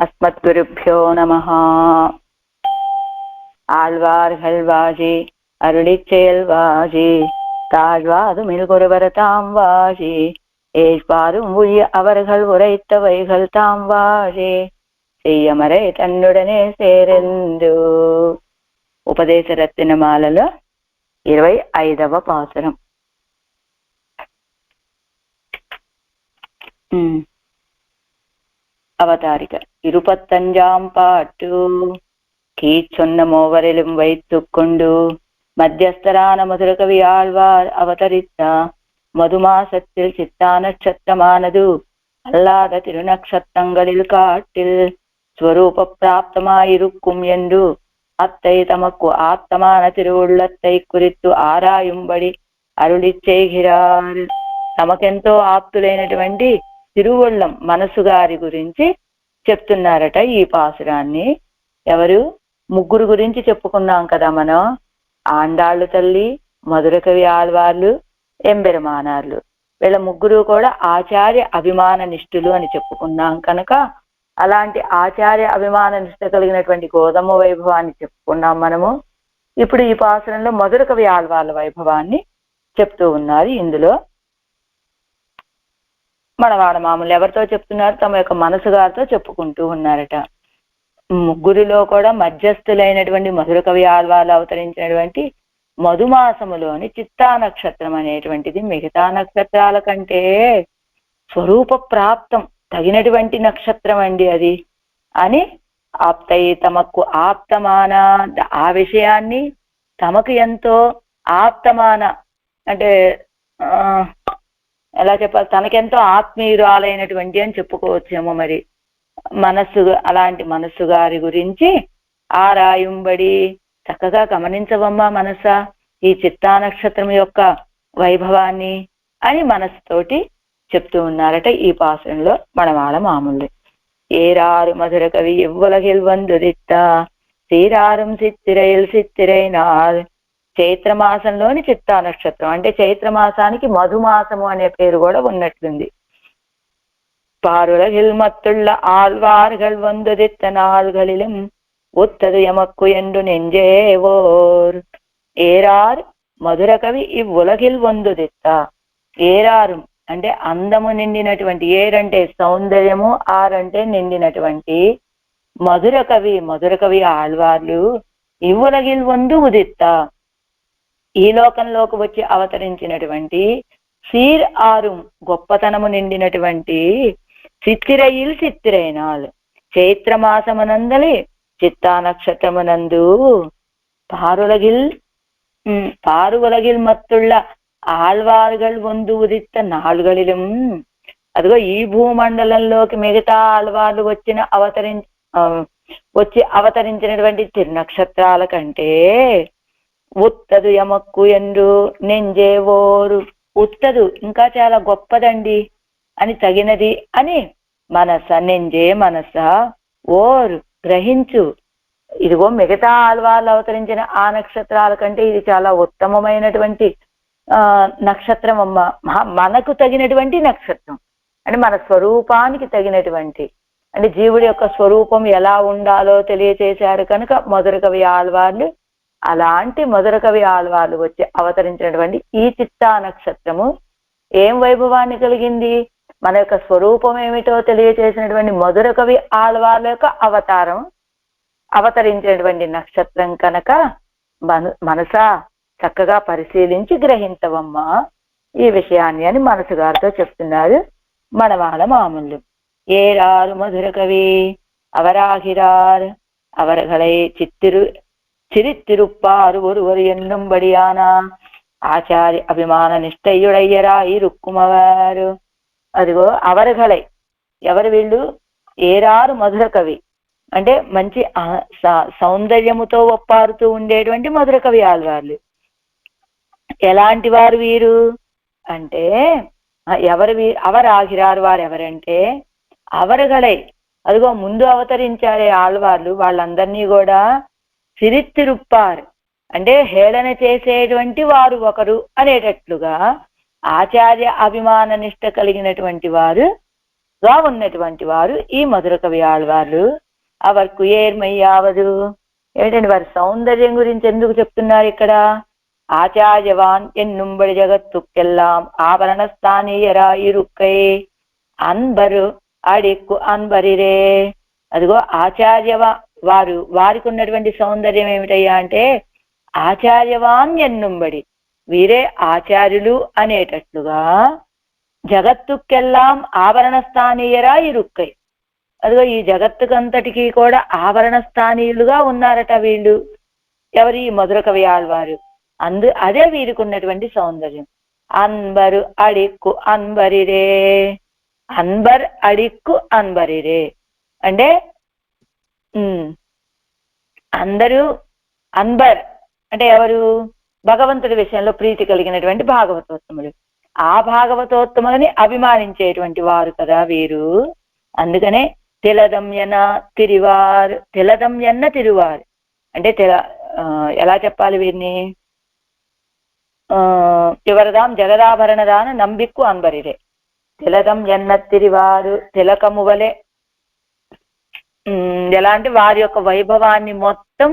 அஸ்மத்குருப்யோ நமஹ. ஆழ்வார்கள் வாஜி அருளிச் செயல்வாஜி தாழ்வாது மில்கொருவர் தாம் வாஜி ஏழ்வாரும் உய்ய அவர்கள் உரைத்தவைகள் தாம் வாஜி செய்யமறை தன்னுடனே సేరెందు. ఉపదేశ రత్నమాలలో 25వ పాసురం. அவதாரிக. 25ஆம் பாட்டு. கீச்சொன்ன மோவரிலும் வைத்துக்கொண்டு மத்தியஸ்தரான மதுரகவி ஆழ்வார் அவதரித்த மதுமாசத்தில் சித்தா நட்சத்திரமானது அல்லாத திருநக்ஷத்திரங்களில் காட்டில் ஸ்வரூப பிராப்தமாயிருக்கும் என்று அத்தை தமக்கு ஆப்தமான திருவுள்ளத்தை குறித்து ஆராயும்படி అరుళి చేయகிறாరు. తమకెంతో ఆప్తులైనటువంటి తిరువుళ్ళం మనసు గారి గురించి చెప్తున్నారట ఈ పాసురాన్ని. ఎవరు? ముగ్గురు గురించి చెప్పుకున్నాం కదా మనం. ఆండాళ్ళు తల్లి, మధురకవి ఆళ్వార్లు, ఎంబెరమానార్లు. వీళ్ళ ముగ్గురు కూడా ఆచార్య అభిమాన నిష్ఠులు అని చెప్పుకున్నాం కనుక అలాంటి ఆచార్య అభిమాన నిష్ఠ కలిగినటువంటి గోధమ వైభవాన్ని చెప్పుకున్నాం మనము. ఇప్పుడు ఈ పాసురంలో మధురకవి ఆళ్వార్ల వైభవాన్ని చెప్తూ ఉన్నారు. ఇందులో మనవాడ మామూలు ఎవరితో చెప్తున్నారు? తమ యొక్క మనసు గారితో చెప్పుకుంటూ ఉన్నారట. ముగ్గురిలో కూడా మధ్యస్థులైనటువంటి మధురకవి ఆళ్వార్లు అవతరించినటువంటి మధుమాసములోని చిత్తా నక్షత్రం అనేటువంటిది మిగతా నక్షత్రాల కంటే స్వరూప ప్రాప్తం తగినటువంటి నక్షత్రం అండి అది అని ఆప్తై తమకు ఆప్తమాన, ఆ విషయాన్ని తమకు ఎంతో ఆప్తమాన అంటే ఎలా చెప్పాలి, తనకెంతో ఆత్మీయురాలైనటువంటి అని చెప్పుకోవచ్చేమో. మరి మనస్సు, అలాంటి మనస్సు గారి గురించి ఆరాయుంబడి చక్కగా గమనించవమ్మా మనసా ఈ చిత్తా నక్షత్రం యొక్క వైభవాన్ని అని మనస్సుతోటి చెప్తూ ఉన్నారట ఈ పాసురంలో మనవాళ్ళ మామూలు. ఏరారు మధుర కవి ఎవ్వలగిల్ వందుదిత్త శ్రీరారం సిత్తిరైల్ సిత్తిరైనాల్. చైత్రమాసంలోని చిత్తా నక్షత్రం అంటే చైత్రమాసానికి మధుమాసము అనే పేరు కూడా ఉన్నట్లుంది. పారులగిల్ మత్తుళ్ళ ఆళ్వాர்கள் వందుదిత్త నాள்களிலும் ஒத்தது எமக்கு என்று நெஞ்சேவோர். ఏరారు మధుర కవి ఇవ్వులగిల్ వందుదిత్త. ఏరారు అంటే అందము నిండినటువంటి, ఏరంటే సౌందర్యము, ఆరంటే నిండినటువంటి మధుర కవి ఆళ్వార్లు ఇవ్వులగిల్ వందు ఉదిత్త ఈ లోకంలోకి వచ్చి అవతరించినటువంటి సీర్ ఆరు గొప్పతనము నిండినటువంటి సిత్తిరయిల్ సిత్తిరైనాల్ చైత్రమాసమునందలి చిత్తా నక్షత్రమునందు పారువలగిల్ మత్తుళ్ళ ఆళ్వాர்கள் వందు ఉదిత్త నాలుగలిలం. అదిగో ఈ భూమండలంలోకి మిగతా ఆళ్వార్లు వచ్చి అవతరించినటువంటి తిరునక్షత్రాల కంటే ఉత్తదు యమక్కు ఎందు నెంజేవోరు. ఉత్తదు ఇంకా చాలా గొప్పదండి అని, తగినది అని మనస, నెంజే మనస, ఓరు గ్రహించు. ఇదిగో మిగతా ఆళ్వార్లు అవతరించిన ఆ నక్షత్రాల కంటే ఇది చాలా ఉత్తమమైనటువంటి నక్షత్రం అమ్మ, మనకు తగినటువంటి నక్షత్రం అంటే మన స్వరూపానికి తగినటువంటి, అంటే జీవుడి యొక్క స్వరూపం ఎలా ఉండాలో తెలియచేశారు కనుక మధురకవి ఆళ్వార్లు, అలాంటి మధురకవి ఆళ్వార్లు వచ్చి అవతరించినటువంటి ఈ చిత్తా నక్షత్రము ఏం వైభవాన్ని కలిగింది? మన యొక్క స్వరూపం ఏమిటో తెలియచేసినటువంటి మధురకవి ఆళ్వార్ల యొక్క అవతరించినటువంటి నక్షత్రం కనుక మనసా చక్కగా పరిశీలించి గ్రహించవమ్మా ఈ విషయాన్ని అని మనసు గారితో చెప్తున్నారు మనవాళ్ళ మామూలు. ఏరారు మధుర కవి అవరాగిరార్ அவர்களை சிரித்திருப்பார் ஒருவர் என்னும்படியான ఆచార్య అభిమాన నిష్ఠయుడయ్యరాయిరుక్కుమవారు. అదిగో అవరగలై, ఎవరు వీళ్ళు? ఏరారు మధుర కవి అంటే మంచి సౌందర్యముతో ఒప్పారుతూ ఉండేటువంటి మధుర కవి ఆళ్వార్లు. ఎలాంటి వారు వీరు అంటే అవరాగిరారు వారు ఎవరంటే అవరగలై, అదిగో ముందు అవతరించారే ఆళ్వార్లు, వాళ్ళందరినీ కూడా సిరిత్తిరుప్పారు అంటే హేళన చేసేటువంటి వారు ఒకరు అనేటట్లుగా ఆచార్య అభిమాన నిష్ఠ కలిగినటువంటి వారు గా ఉన్నటువంటి వారు ఈ మధుర కవి ఆళ్వార్లు. అవర్కు ఏర్మయ్యావదు. ఏమిటండి వారి సౌందర్యం గురించి ఎందుకు చెప్తున్నారు ఇక్కడ? ఆచార్యవాన్ ఎన్నుంబడి జగత్తుకెల్లాం ఆభరణ స్థానీయరా ఇరుక్కై అన్బరు అడిక్కు అన్బరిరే. అదిగో వారికి ఉన్నటువంటి సౌందర్యం ఏమిటయ్యా అంటే ఆచార్యవాన్ ఎన్నుంబడి, వీరే ఆచార్యులు అనేటట్లుగా జగత్తుకెల్లాం ఆభరణ స్థానీయరా ఇరుక్కై. అదిగో ఈ జగత్తుకంతటికీ కూడా ఆభరణ స్థానీయులుగా ఉన్నారట వీళ్ళు. ఎవరి? మధుర కవి ఆళ్వారు. అదే వీరికి ఉన్నటువంటి సౌందర్యం. అన్బరు అడిక్కు అన్బరిరే. అన్బర్ అడిక్కు అన్బరిరే అంటే అందరూ అన్బర్ అంటే ఎవరు? భగవంతుడి విషయంలో ప్రీతి కలిగినటువంటి భాగవతోత్తములు. ఆ భాగవతోత్తములని అభిమానించేటువంటి వారు కదా వీరు. అందుకనే తిలదమ్యన తిరువారు. తిలదమ్యన్న తిరువారు అంటే ఎలా చెప్పాలి వీరిని? చివరదాం జగదాభరణదాన నంబిక్కు అన్బరిరే. తిలదం ఎన్న తిరివారు, తిలకము వలె. ఎలా అంటే వారి యొక్క వైభవాన్ని మొత్తం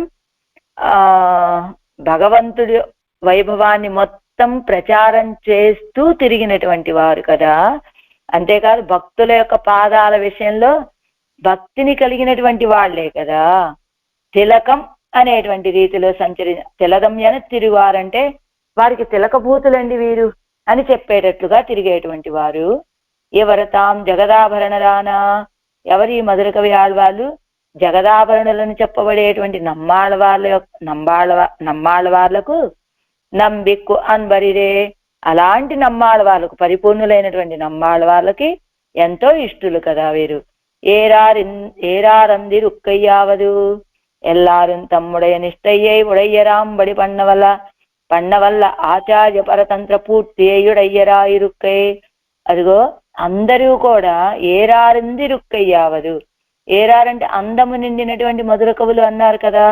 భగవంతుడి వైభవాన్ని మొత్తం ప్రచారం చేస్తూ తిరిగినటువంటి వారు కదా. అంతేకాదు భక్తుల యొక్క పాదాల విషయంలో భక్తిని కలిగినటువంటి వాళ్లే కదా. తిలకం అనేటువంటి రీతిలో తిలదమ్యన తిరువారంటే వారికి తిలకభూతులండి వీరు అని చెప్పేటట్లుగా తిరిగేటువంటి వారు. ఎవరతాం జగదాభరణరానా. ఎవరి మధుర కవి ఆళ్వాళ్ళు? జగదాభరణులను చెప్పబడేటువంటి నమ్మాళ్ళవార్లకు నంబిక్కు అన్బరిరే. అలాంటి నమ్మాళ్ళవార్లకు, పరిపూర్ణులైనటువంటి నమ్మాళ్ళవార్లకి ఎంతో ఇష్టలు కదా వీరు. ఏరారందిరుక్కయ్యావదు. ఎల్లారుం తమ్ముడయ నిష్టయ్యై ఉడయ్యరాంబడి పన్నవల్ల ఆచార్య పరతంత్ర పూర్తియుడయ్యరా ఇరుక్కై. అదిగో అందరూ కూడా ఏరారిందిరుక్కయ్యావదు. ఏరారంటే అందము నిండినటువంటి మధుర కవులు అన్నారు కదా.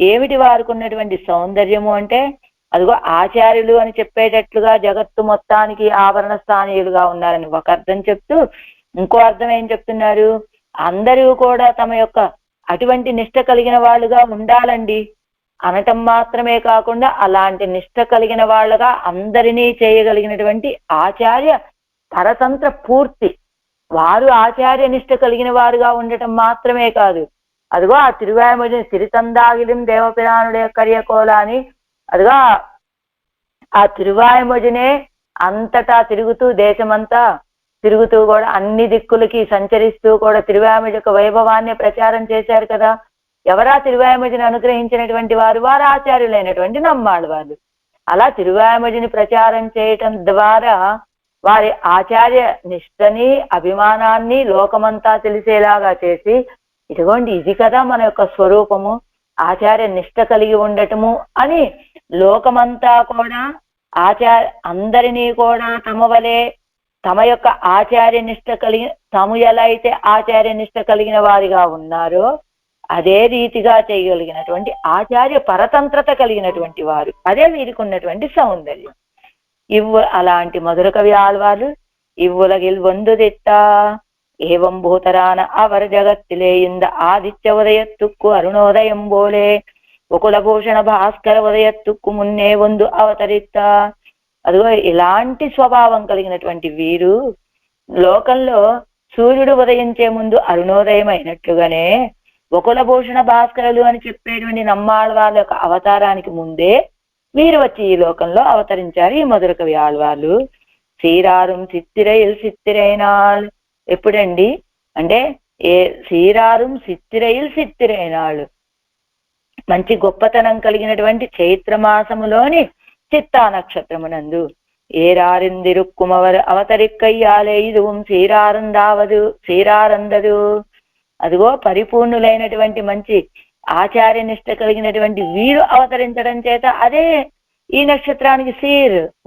ఏమిటి వారికి ఉన్నటువంటి సౌందర్యము అంటే అదిగో ఆచార్యులు అని చెప్పేటట్లుగా జగత్తు మొత్తానికి ఆభరణ స్థానీయులుగా ఉన్నారని ఒక అర్థం చెప్తూ, ఇంకో అర్థం ఏం చెప్తున్నారు? అందరూ కూడా తమ యొక్క అటువంటి నిష్ట కలిగిన వాళ్ళుగా ఉండాలండి అనటం మాత్రమే కాకుండా అలాంటి నిష్ట కలిగిన వాళ్ళగా అందరినీ చేయగలిగినటువంటి ఆచార్య పరతంత్ర పూర్తి. వారు ఆచార్య నిష్ట కలిగిన వారుగా ఉండటం మాత్రమే కాదు, అదిగో ఆ తిరువాయుమొజిని తిరుతందాగిలిం దేవపిరానుడే కర్యకోల అని అదిగో ఆ తిరువాయుమొజినే అంతటా తిరుగుతూ, దేశమంతా తిరుగుతూ కూడా అన్ని దిక్కులకి సంచరిస్తూ కూడా తిరువాయుమొజి యొక్క వైభవాన్ని ప్రచారం చేశారు కదా. ఎవరా తిరువాయుమొజిని అనుగ్రహించినటువంటి వారు? వారు ఆచార్యులైనటువంటి నమ్మాళ్ళవారు. అలా తిరువాయుమొజిని ప్రచారం చేయటం ద్వారా వారి ఆచార్య నిష్టని, అభిమానాన్ని లోకమంతా తెలిసేలాగా చేసి, ఇదిగోండి ఇది కదా మన యొక్క స్వరూపము, ఆచార్య నిష్ట కలిగి ఉండటము అని లోకమంతా కూడా అందరినీ కూడా తమ వలె తమ యొక్క ఆచార్య నిష్ట కలిగి, తాము ఎలా అయితే ఆచార్య నిష్ట కలిగిన వారిగా ఉన్నారో అదే రీతిగా చేయగలిగినటువంటి ఆచార్య పరతంత్రత కలిగినటువంటి వారు. అదే వీరికి ఉన్నటువంటి సౌందర్యం. అలాంటి మధుర కవి ఆళ్వారు ఇవ్వులగిల్ వందుదిట్టా ఏవం భూతరాన అవర్ జగత్తిలే ఇంద ఆదిత్య ఉదయత్తుక్కు అరుణోదయం బోలే ఒకలభూషణ భాస్కర ఉదయత్తుక్కు మున్నే వందు అవతరిత్త. అదిగో ఇలాంటి స్వభావం కలిగినటువంటి వీరు లోకంలో సూర్యుడు ఉదయించే ముందు అరుణోదయం అయినట్లుగానే ఒకలభూషణ భాస్కరులు అని చెప్పేటువంటి నమ్మాళ్ళవాళ్ళ యొక్క అవతారానికి ముందే వీరు వచ్చి ఈ లోకంలో అవతరించారు ఈ మధుర కవి ఆళ్వార్లు. సీరారుం సిత్తిరయిల్ సిత్తిరైనాళ్. ఎప్పుడండి అంటే సీరారుం సిత్తిరయిల్ సిత్తిరైనాళ్ళు, మంచి గొప్పతనం కలిగినటువంటి చైత్రమాసములోని చిత్తా నక్షత్రమునందు ఏరారిందిరుక్కుమవర్ అవతరిక్కయ్యాలే ఇదుவும் శ్రీరారందదు. అదిగో పరిపూర్ణులైనటువంటి మంచి ఆచార్య నిష్ట కలిగినటువంటి వీరు అవతరించడం చేత అదే ఈ నక్షత్రానికి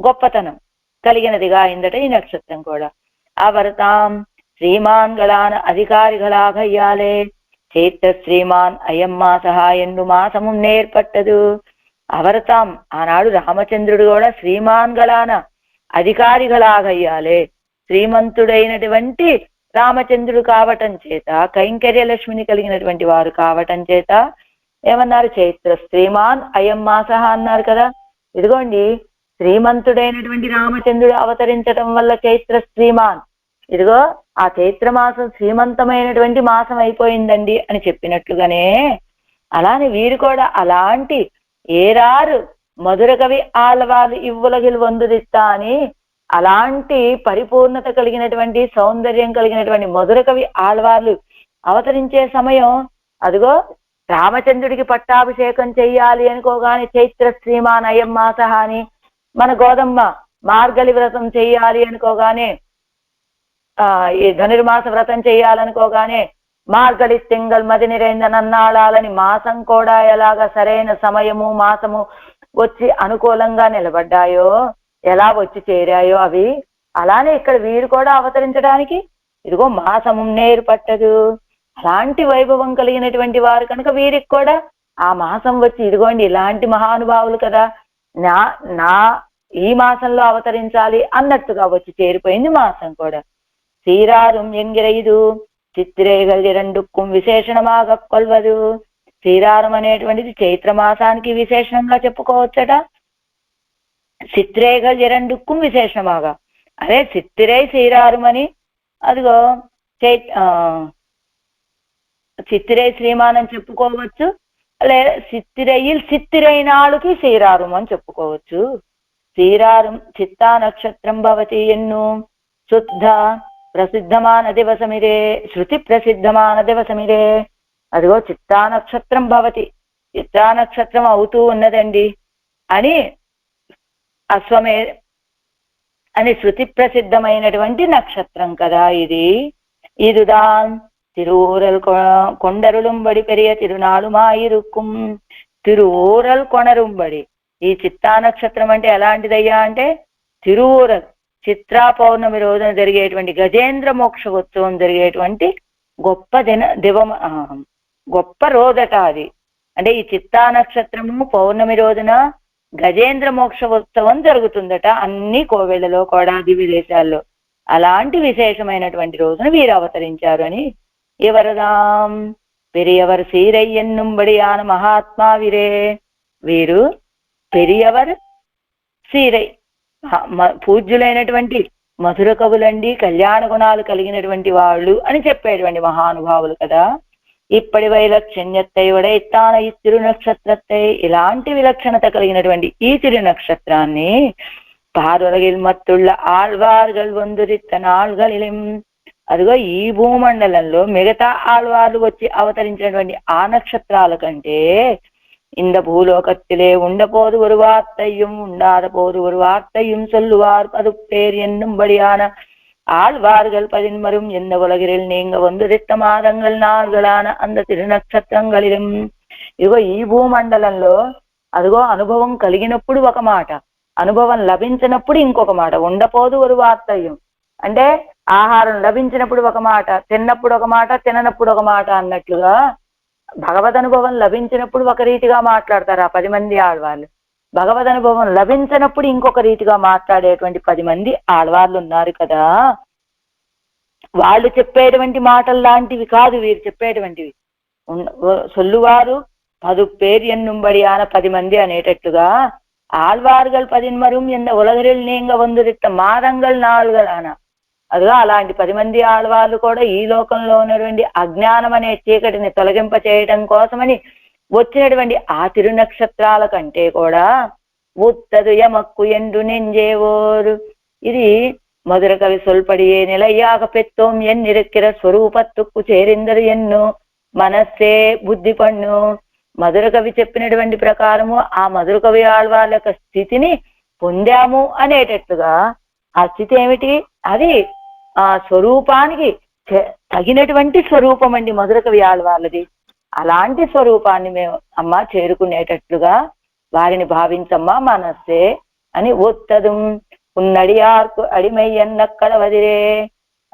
గొప్పతనం కలిగినదిగా అయిందట ఈ నక్షత్రం కూడా. అవరతాం శ్రీమాన్గళాన అధికారిగళాగయ్యాలే చైత్ర శ్రీమాన్ అయం మాసహ ఎండు మాసము నేర్పట్టదు. అవరతాం ఆనాడు రామచంద్రుడు కూడా శ్రీమాన్గళాన అధికారిగళాగయ్యాలే, శ్రీమంతుడైనటువంటి రామచంద్రుడు కావటం చేత, కైంకర్య లక్ష్మిని కలిగినటువంటి వారు కావటం చేత ఏమన్నారు? చైత్ర శ్రీమాన్ అయం మాస అన్నారు కదా. ఇదిగోండి, శ్రీమంతుడైనటువంటి రామచంద్రుడు అవతరించటం వల్ల చైత్ర శ్రీమాన్, ఇదిగో ఆ చైత్ర మాసం శ్రీమంతమైనటువంటి మాసం అయిపోయిందండి అని చెప్పినట్లుగానే, అలానే వీరు కూడా అలాంటి ఏరారు మధుర కవి ఆళ్వారు ఇవ్వులగిల్ వందుదిస్తా అని అలాంటి పరిపూర్ణత కలిగినటువంటి సౌందర్యం కలిగినటువంటి మధుర కవి ఆళ్వార్లు అవతరించే సమయం, అదిగో రామచంద్రుడికి పట్టాభిషేకం చెయ్యాలి అనుకోగానే చైత్ర శ్రీమాన్ అయం మాస అని, మన గోదమ్మ మార్గలి వ్రతం చెయ్యాలి అనుకోగానే, ఈ ధనుర్మాస వ్రతం చెయ్యాలనుకోగానే మార్గలి తింగల్ మది నిరైందనన్నాళాలని మాసం కూడా ఎలాగ సరైన సమయము మాసము వచ్చి అనుకూలంగా నిలబడ్డాయో, ఎలా వచ్చి చేరాయో అవి, అలానే ఇక్కడ వీరు కూడా అవతరించడానికి ఇదిగో మాసము నేరు పట్టదు. అలాంటి వైభవం కలిగినటువంటి వారు కనుక వీరికి కూడా ఆ మాసం వచ్చి, ఇదిగోండి ఇలాంటి మహానుభావులు కదా, నా ఈ మాసంలో అవతరించాలి అన్నట్టుగా వచ్చి చేరిపోయింది మాసం కూడా. సీరారుం ఎంగిరైదు చిత్రేగల్ రెండుక్కుం విశేషణమాగ కొల్వదు. శ్రీరారం అనేటువంటిది చైత్ర మాసానికి విశేషణంగా చెప్పుకోవచ్చట. చిత్రేగల్ రెండుక్కుం విశేషణమాగా, అదే చిత్తిరై శ్రీరారం అని, అదిగో చిత్తిరై శ్రీమాన్ అని చెప్పుకోవచ్చు, లేదా చిత్తిరయ్యిల్ చిత్తిరై నాளுకి శ్రీరారం అని చెప్పుకోవచ్చు. శ్రీరారం చిత్తా నక్షత్రం భవతి ఎన్ను శుద్ధ ప్రసిద్ధమాన దివసమిరే శృతి ప్రసిద్ధమాన దివసమిరే. అదిగో చిత్తా నక్షత్రం భవతి, చిత్తా నక్షత్రం అవుతూ ఉన్నదండి అని అశ్వమే అని శృతి ప్రసిద్ధమైనటువంటి నక్షత్రం కదా ఇది. ఇదుదాన్ తిరుఊరల్ కొండరులుంబడి పెరియ తిరునాళుమాయిరుక్కుం. తిరుఊరల్ కొనరుంబడి, ఈ చిత్తా నక్షత్రం అంటే ఎలాంటిదయ్యా అంటే, తిరుఊరల్ చిత్రా పౌర్ణమి రోజున జరిగేటువంటి గజేంద్ర మోక్ష ఉత్సవం జరిగేటువంటి గొప్ప రోజట అది. అంటే ఈ చిత్తా నక్షత్రము పౌర్ణమి రోజున గజేంద్ర మోక్ష ఉత్సవం జరుగుతుందట అన్ని కోవెళ్లలో కూడా, దివ్య దేశాల్లో. అలాంటి విశేషమైనటువంటి రోజున వీరు అవతరించారు అని. ఎవరదాం పెరియవర్ సీరయ్యన్నుంబడియాన మహాత్మా వీరే. వీరు పెరియవర్ సీరై పూజ్యులైనటువంటి మధుర కవులండి, కళ్యాణ గుణాలు కలిగినటువంటి వాళ్ళు అని చెప్పేటువంటి మహానుభావులు కదా. ఇప్పటి వైలక్షణ్యత్తై వడైత్తాన ఈ తిరు నక్షత్రత్తై, ఇలాంటి విలక్షణత కలిగినటువంటి ఈ తిరు నక్షత్రాన్ని పార్వలగిల్ మత్తుళ్ళ ఆళ్వార్గల్ వందురిత్త నాళ్గలిం. అదిగో ఈ భూమండలంలో మిగతా ఆళ్వార్లు వచ్చి అవతరించినటువంటి ఆ నక్షత్రాల కంటే இந்த பூலோகத்திலே உண்டபோது ஒரு வார்த்தையும் உண்டாத போது ஒரு வார்த்தையும் சொல்லுவார் பதுப்பேர் என்னும்படியான ஆழ்வார்கள் பதின்மரும் எந்த உலகில் நீங்க வந்துరిత్త మాదంగల్ నాలుగలాన అంద తిరునక్షత్రంగలిం. ఇదిగో ఈ భూమండలంలో అదిగో అనుభవం కలిగినప్పుడు ఒక మాట, అనుభవం లభించినప్పుడు ఇంకొక మాట. ఉండపోదు ఒక వార్తయ్యం అంటే ఆహారం లభించినప్పుడు ఒక మాట, తిన్నప్పుడు ఒక మాట, తిననప్పుడు ఒక మాట అన్నట్లుగా భగవద్ అనుభవం లభించినప్పుడు ఒక రీతిగా మాట్లాడతారు ఆ 10 మంది ఆళ్వార్లు, భగవద్ అనుభవం లభించినప్పుడు ఇంకొక రీతిగా మాట్లాడేటువంటి 10 మంది ఆళ్వార్లు ఉన్నారు కదా. వాళ్ళు చెప్పేటువంటి మాటలు లాంటివి కాదు వీరు చెప్పేటువంటివి. సొల్లువారు 10 పేరు ఎన్నుంబడి ఆన 10 మంది అనేటట్లుగా ఆళ్వార్గల్ 10 ఎన్న ఉలగరిల్ నీంగ వందురిత్త మాదంగల్ నాలుగలాన. అదిగా అలాంటి 10 మంది ఆళ్వార్లు కూడా ఈ లోకంలో ఉన్నటువంటి అజ్ఞానం అనే చీకటిని తొలగింప చేయడం కోసమని వచ్చినటువంటి ఆ తిరునక్షత్రాల కంటే కూడా ఉత్తదు యమక్కు ఎండు నెంజేవోరు. ఇది మధుర కవి సొల్పడియే నిలయ్యాక పెత్తోం ఎన్నిరెక్కిర స్వరూపత్తుక్కు చేరిందరు ఎన్ను మనస్సే బుద్ధి పన్ను. మధుర కవి చెప్పినటువంటి ప్రకారము ఆ మధుర కవి ఆళ్వార్ల యొక్క స్థితిని పొందాము అనేటట్లుగా, ఆ స్థితి ఏమిటి? అది ఆ స్వరూపానికి తగినటువంటి స్వరూపం అండి మధుర కవి ఆళ్వార్లది. అలాంటి స్వరూపాన్ని మేము అమ్మ చేరుకునేటట్లుగా వారిని భావించమ్మా మనస్సే అని. ఒత్తదు ఉన్నడియార్కు అడిమయ్యన్నక్కడ వదిరే.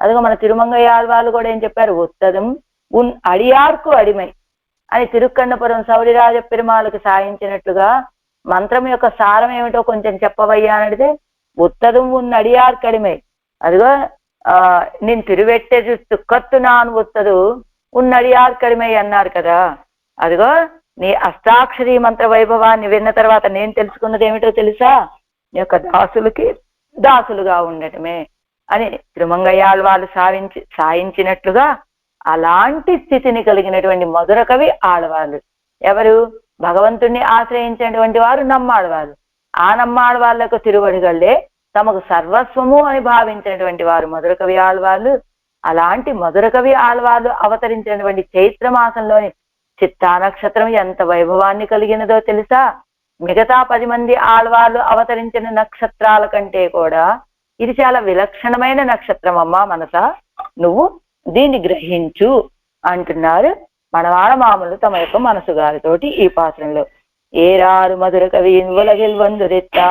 అదిగో మన తిరుమంగయ్య ఆళ్వార్లు కూడా ఏం చెప్పారు? ఒత్తదం ఉన్ అడియార్కు అడిమై అని తిరుక్కన్నపురం సౌరిరాజ పెరుమాళకు సాయించినట్లుగా మంత్రం యొక్క సారం ఏమిటో కొంచెం చెప్పవయ్యా అని అడిగితే ఒత్తదం ఉన్ అడియార్కు అడిమై. అదిగో నేను తిరువెట్టే చూస్తూ కత్తు నాను ఒత్తదు ఉన్నడియార్ కడిమై అన్నారు కదా. అదిగో నీ అష్టాక్షరి మంత్ర వైభవాన్ని విన్న తర్వాత నేను తెలుసుకున్నది ఏమిటో తెలుసా? నీ యొక్క దాసులకి దాసులుగా ఉండటమే అని తిరుమంగయ్యాళ్ వాళ్ళు సాయించినట్లుగా అలాంటి స్థితిని కలిగినటువంటి మధుర కవి ఆళ్వాళ్ళు. ఎవరు? భగవంతుణ్ణి ఆశ్రయించినటువంటి వారు నమ్మాళ్వాళ్ళు. ఆ నమ్మాళ్వాళ్లకు తిరువడిగళ్లే తమకు సర్వస్వము అని భావించినటువంటి వారు మధుర కవి ఆళ్వాళ్ళు. అలాంటి మధుర కవి ఆళ్వాళ్ళు అవతరించినటువంటి చైత్ర మాసంలోని చిత్తా నక్షత్రం ఎంత వైభవాన్ని కలిగినదో తెలుసా? మిగతా 10 మంది ఆళ్వాళ్ళు అవతరించిన నక్షత్రాల కంటే కూడా ఇది చాలా విలక్షణమైన నక్షత్రం అమ్మా మనసా, నువ్వు దీన్ని గ్రహించు అంటున్నారు మనవాడ మామూలు తమ యొక్క మనసు గారితోటి ఈ పాత్రంలో. ఏరారు మధుర కవి ఉలగిల్ వందురెత్తా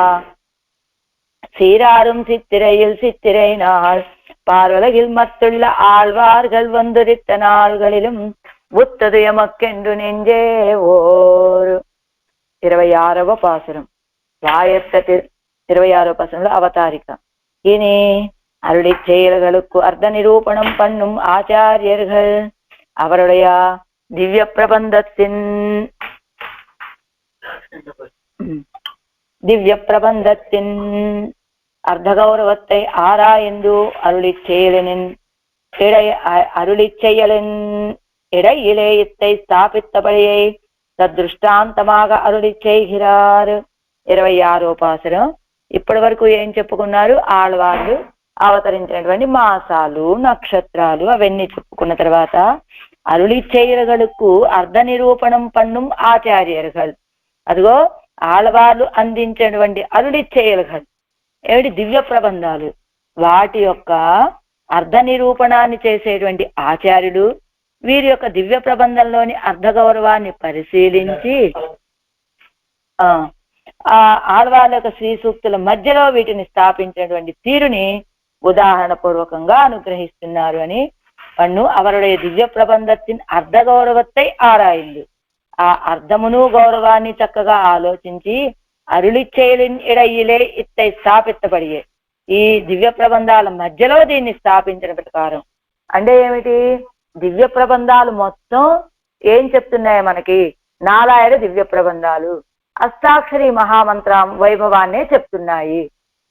சீராரும் சித்திரையில் சித்திரைனாள் பார்வலகில் மத்துள்ள ஆழ்வார்கள் வந்துரித்த நாள்களிலும் உத்தது எமக்கென்று நெஞ்சே ஓரு. 26వ பாசுரம் வாயத்த 26వ பாசுరంలో అవతారిక. இனி அருளி செயல்களுக்கு அர்த்த நிரூபணம் பண்ணும் ஆச்சாரியர்கள் அவருடைய திவ்ய பிரபந்தத்தின் அர்த்த கௌரவத்தை ஆராய்ந்து அருளி செயலின் இடையிலே இத்தை ஸ்தாபித்தபடியை తదృష్టాంతమాగా అరుడి చేయిరారు. 26వ పాసురం. ఇప్పటి వరకు ఏం చెప్పుకున్నారు? ఆళ్వాళ్ళు అవతరించినటువంటి మాసాలు నక్షత్రాలు అవన్నీ చెప్పుకున్న తర్వాత అరుళి చేయగలకు అర్ధ నిరూపణం పన్నుం ఆచార్యர்கள். అదిగో ఆళ్వాళ్ళు అందించినటువంటి అరుళి చేయగలు ఏమిటి? దివ్య ప్రబంధాలు. వాటి యొక్క అర్ధ నిరూపణాన్ని చేసేటువంటి ఆచార్యులు వీరి యొక్క దివ్య ప్రబంధంలోని అర్ధ గౌరవాన్ని పరిశీలించి ఆళ్వాళ్ళ యొక్క శ్రీ సూక్తుల మధ్యలో వీటిని స్థాపించినటువంటి తీరుని ఉదాహరణ పూర్వకంగా అనుగ్రహిస్తున్నారు అని పన్ను అవరుடைய దివ్య ప్రబంధத்தின் అర్ధ గౌరవத்தை ఆరాయింది. ఆ అర్ధమును గౌరవాన్ని చక్కగా ఆలోచించి అరుళి చేయలిన్ ఇడయిలే ఇత్తై స్థాపితపడియే ఈ దివ్య ప్రబంధాల మధ్యలో దీన్ని స్థాపించిన ప్రకారం అంటే ఏమిటి? దివ్య ప్రబంధాలు మొత్తం ఏం చెప్తున్నాయి మనకి? నారాయణ దివ్య ప్రబంధాలు అష్టాక్షరి మహామంత్రం వైభవాన్నే చెప్తున్నాయి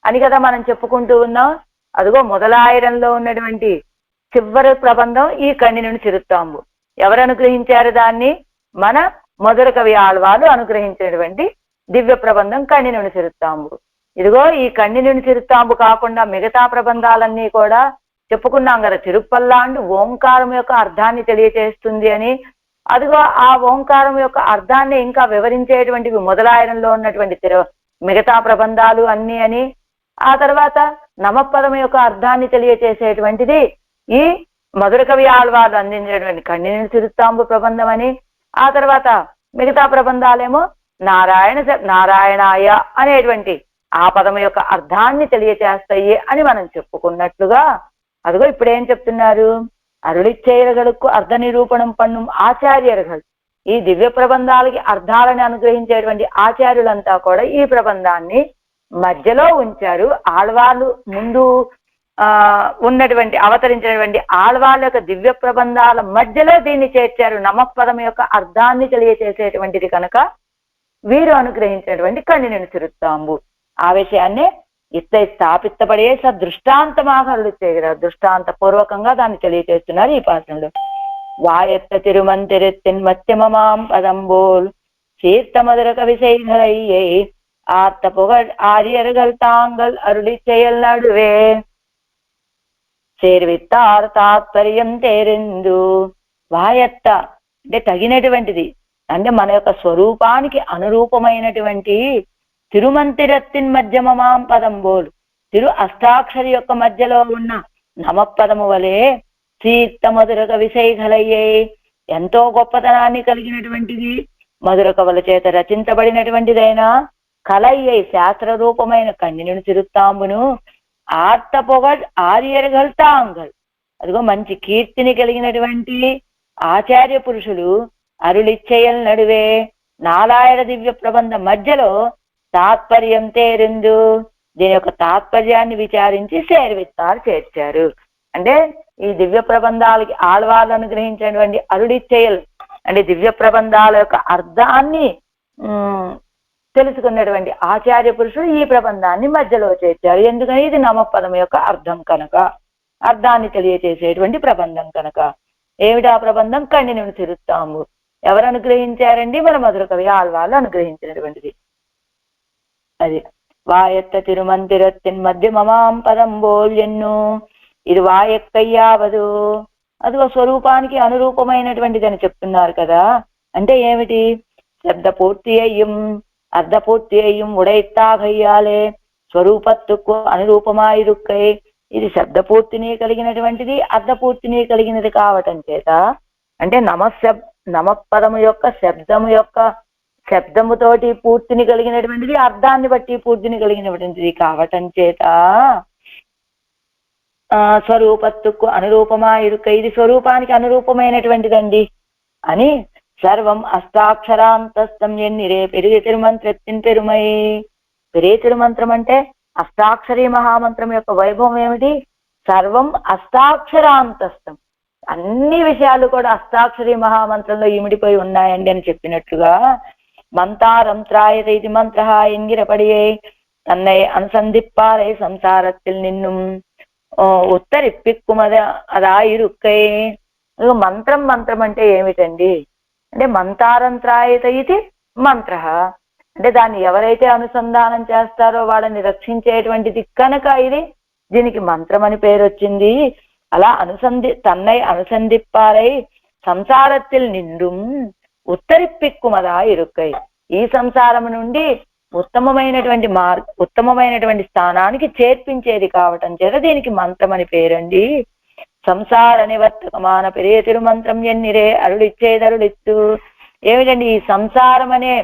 అని కదా మనం చెప్పుకుంటూ ఉన్నాం. అదిగో మొదలాయిరంలో ఉన్నటువంటి చివరి ప్రబంధం ఈ కన్నినుని చిరుత్తాంబు. ఎవరు అనుగ్రహించారు దాన్ని? మన మధుర కవి ఆళ్వాళ్ళు అనుగ్రహించినటువంటి దివ్య ప్రబంధం కన్నినుని చిరుత్తాంబు. ఇదిగో ఈ కన్నినుని చిరుత్తాంబు కాకుండా మిగతా ప్రబంధాలన్నీ కూడా చెప్పుకున్నాం కదా. తిరుప్పల్లాండు ఓంకారం యొక్క అర్థాన్ని తెలియచేస్తుంది అని. అదిగో ఆ ఓంకారం యొక్క అర్థాన్ని ఇంకా వివరించేటువంటివి మొదలాయనంలో ఉన్నటువంటి మిగతా ప్రబంధాలు అన్ని అని. ఆ తర్వాత నమపదం యొక్క అర్థాన్ని తెలియచేసేటువంటిది ఈ మధుర కవి ఆళ్వాళ్ళు అందించినటువంటి కన్నిని తిరుత్తాంబు ప్రబంధం అని. ఆ తర్వాత మిగతా ప్రబంధాలేమో నారాయణాయ అనేటువంటి ఆ పదం యొక్క అర్థాన్ని తెలియచేస్తాయి అని మనం చెప్పుకున్నట్లుగా అదిగో ఇప్పుడేం చెప్తున్నారు? అరుళి చేయగలకు అర్ధ నిరూపణం పన్నుం ఆచార్యர்கள். ఈ దివ్య ప్రబంధాలకి అర్థాలను అనుగ్రహించేటువంటి ఆచార్యులంతా కూడా ఈ ప్రబంధాన్ని మధ్యలో ఉంచారు. ఆళ్వాళ్ళు ముందు ఉన్నటువంటి అవతరించినటువంటి ఆళ్వాళ్ళ యొక్క దివ్య ప్రబంధాల మధ్యలో దీన్ని చేర్చారు. నమపదం యొక్క అర్థాన్ని తెలియచేసేటువంటిది కనుక వీరు అనుగ్రహించినటువంటి కన్నిని తిరుత్తాంబు ఆ విషయాన్నే ఇత్తై స్థాపితపడే దృష్టాంతమాగా అరుళి చేయగలరు. దృష్టాంత పూర్వకంగా దాన్ని తెలియచేస్తున్నారు ఈ పాఠంలో. வாயத்த திருமந்திரத்தின் மத்தியமமாம் பதம்போல் சீர்த்த மதுர கவி செய்களையை ஆர்த்த புகழ் ஆரியர்கள் தாங்கள் அருளி செயல் நடுவே చేర్విత్తార్ తాత్పర్యం తేరిందు. వాయత్త అంటే తగినటువంటిది, అంటే మన యొక్క స్వరూపానికి అనురూపమైనటువంటి తిరుమంతిరత్తిన్ మధ్యమమాం పదంబోలు తిరు అష్టాక్షరి యొక్క మధ్యలో ఉన్న నమపదము వలె సీత మధుర కవి శైఖలయ్యే ఎంతో గొప్పతనాన్ని కలిగినటువంటిది, మధుర కవుల చేత రచించబడినటువంటిదైనా కలయ్యై శాస్త్ర రూపమైన కన్నిని తిరుత్తాంబును ఆర్త పొగడ్ ఆర్యர்கள் తాంగల్. అదిగో మంచి కీర్తిని కలిగినటువంటి ఆచార్య పురుషులు అరుళిచ్చయల్ నడువే నారాయణ దివ్య ప్రబంధ మధ్యలో తాత్పర్యం తేరిందు దీని యొక్క తాత్పర్యాన్ని విచారించి చేర్విత్తారు చేర్చారు. అంటే ఈ దివ్య ప్రబంధాలకి ఆళ్వార్లు అనుగ్రహించినటువంటి అరుడిచ్చేయలు అంటే దివ్య ప్రబంధాల యొక్క అర్థాన్ని తెలుసుకున్నటువంటి ఆచార్య పురుషుడు ఈ ప్రబంధాన్ని మధ్యలో చేర్చారు. ఎందుకని ఇది నమపదం యొక్క అర్థం కనుక, అర్థాన్ని తెలియచేసేటువంటి ప్రబంధం కనుక. ఏమిటా ప్రబంధం? కన్నిని తిరుత్తాంబు. ఎవరు అనుగ్రహించారండి? మన మధుర కవి ఆళ్వార్లు అనుగ్రహించినటువంటిది అది. వాయత్త తిరుమంతిరత్తిన్ మధ్యమమాం పదంబోల్ ఎన్ను. ఇది వాయక్కయ్యావదు. అదిగో స్వరూపానికి అనురూపమైనటువంటిది అని చెప్తున్నారు కదా. అంటే ఏమిటి? శబ్ద పూర్తి అయ్యం అర్ధ పూర్తి అయ్యం ఉడైత్తాగయ్యాలే స్వరూపత్తుకు అనురూపమాయిరుక్కై. ఇది శబ్దపూర్తిని కలిగినటువంటిది, అర్ధపూర్తిని కలిగినది కావటం చేత, అంటే నమపదము యొక్క శబ్దముతోటి పూర్తిని కలిగినటువంటిది, అర్థాన్ని బట్టి పూర్తిని కలిగినటువంటిది కావటం చేత స్వరూపత్తుకు అనురూపమాయిరుక్క. ఇది స్వరూపానికి అనురూపమైనటువంటిదండి అని సర్వం అష్టాక్షరాంతస్థం ఎన్నిరే పెరిగే తిరుమంత్రెత్తిన్ పెరుమై. పెరిగే తిరుమంత్రం అంటే అష్టాక్షరీ మహామంత్రం యొక్క వైభవం ఏమిటి? సర్వం అష్టాక్షరాంతస్థం. అన్ని విషయాలు కూడా అష్టాక్షరీ మహామంత్రంలో ఇమిడిపోయి ఉన్నాయండి అని చెప్పినట్లుగా మంతారం త్రాయత ఇది మంత్ర ఎంగిరపడియే తన్నై అనుసంధిప్పారై సంసారத்தில் నిన్ను ఉత్తరిప్పిక్కుమద అదాయిరుక్కై. మంత్రం అంటే ఏమిటండి? అంటే మంతారం త్రాయత ఇది మంత్ర అంటే దాన్ని ఎవరైతే అనుసంధానం చేస్తారో వాళ్ళని రక్షించేటువంటిది కనుక ఇది దీనికి మంత్రం అని పేరు వచ్చింది. అలా తన్నై అనుసంధిప్పారై సంసారத்தில் నిండుం ఉత్తరిప్పిక్కుమదా ఇరుక్కై. ఈ సంసారం నుండి ఉత్తమమైనటువంటి స్థానానికి చేర్పించేది కావటం చేత దీనికి మంత్రం అని పేరండి. సంసార నివర్తకమాన పెరిగే తిరుమంత్రం ఎన్నిరే అరుడిచ్చేదరుడిత్తు. ఏమిటండి? ఈ సంసారం అనే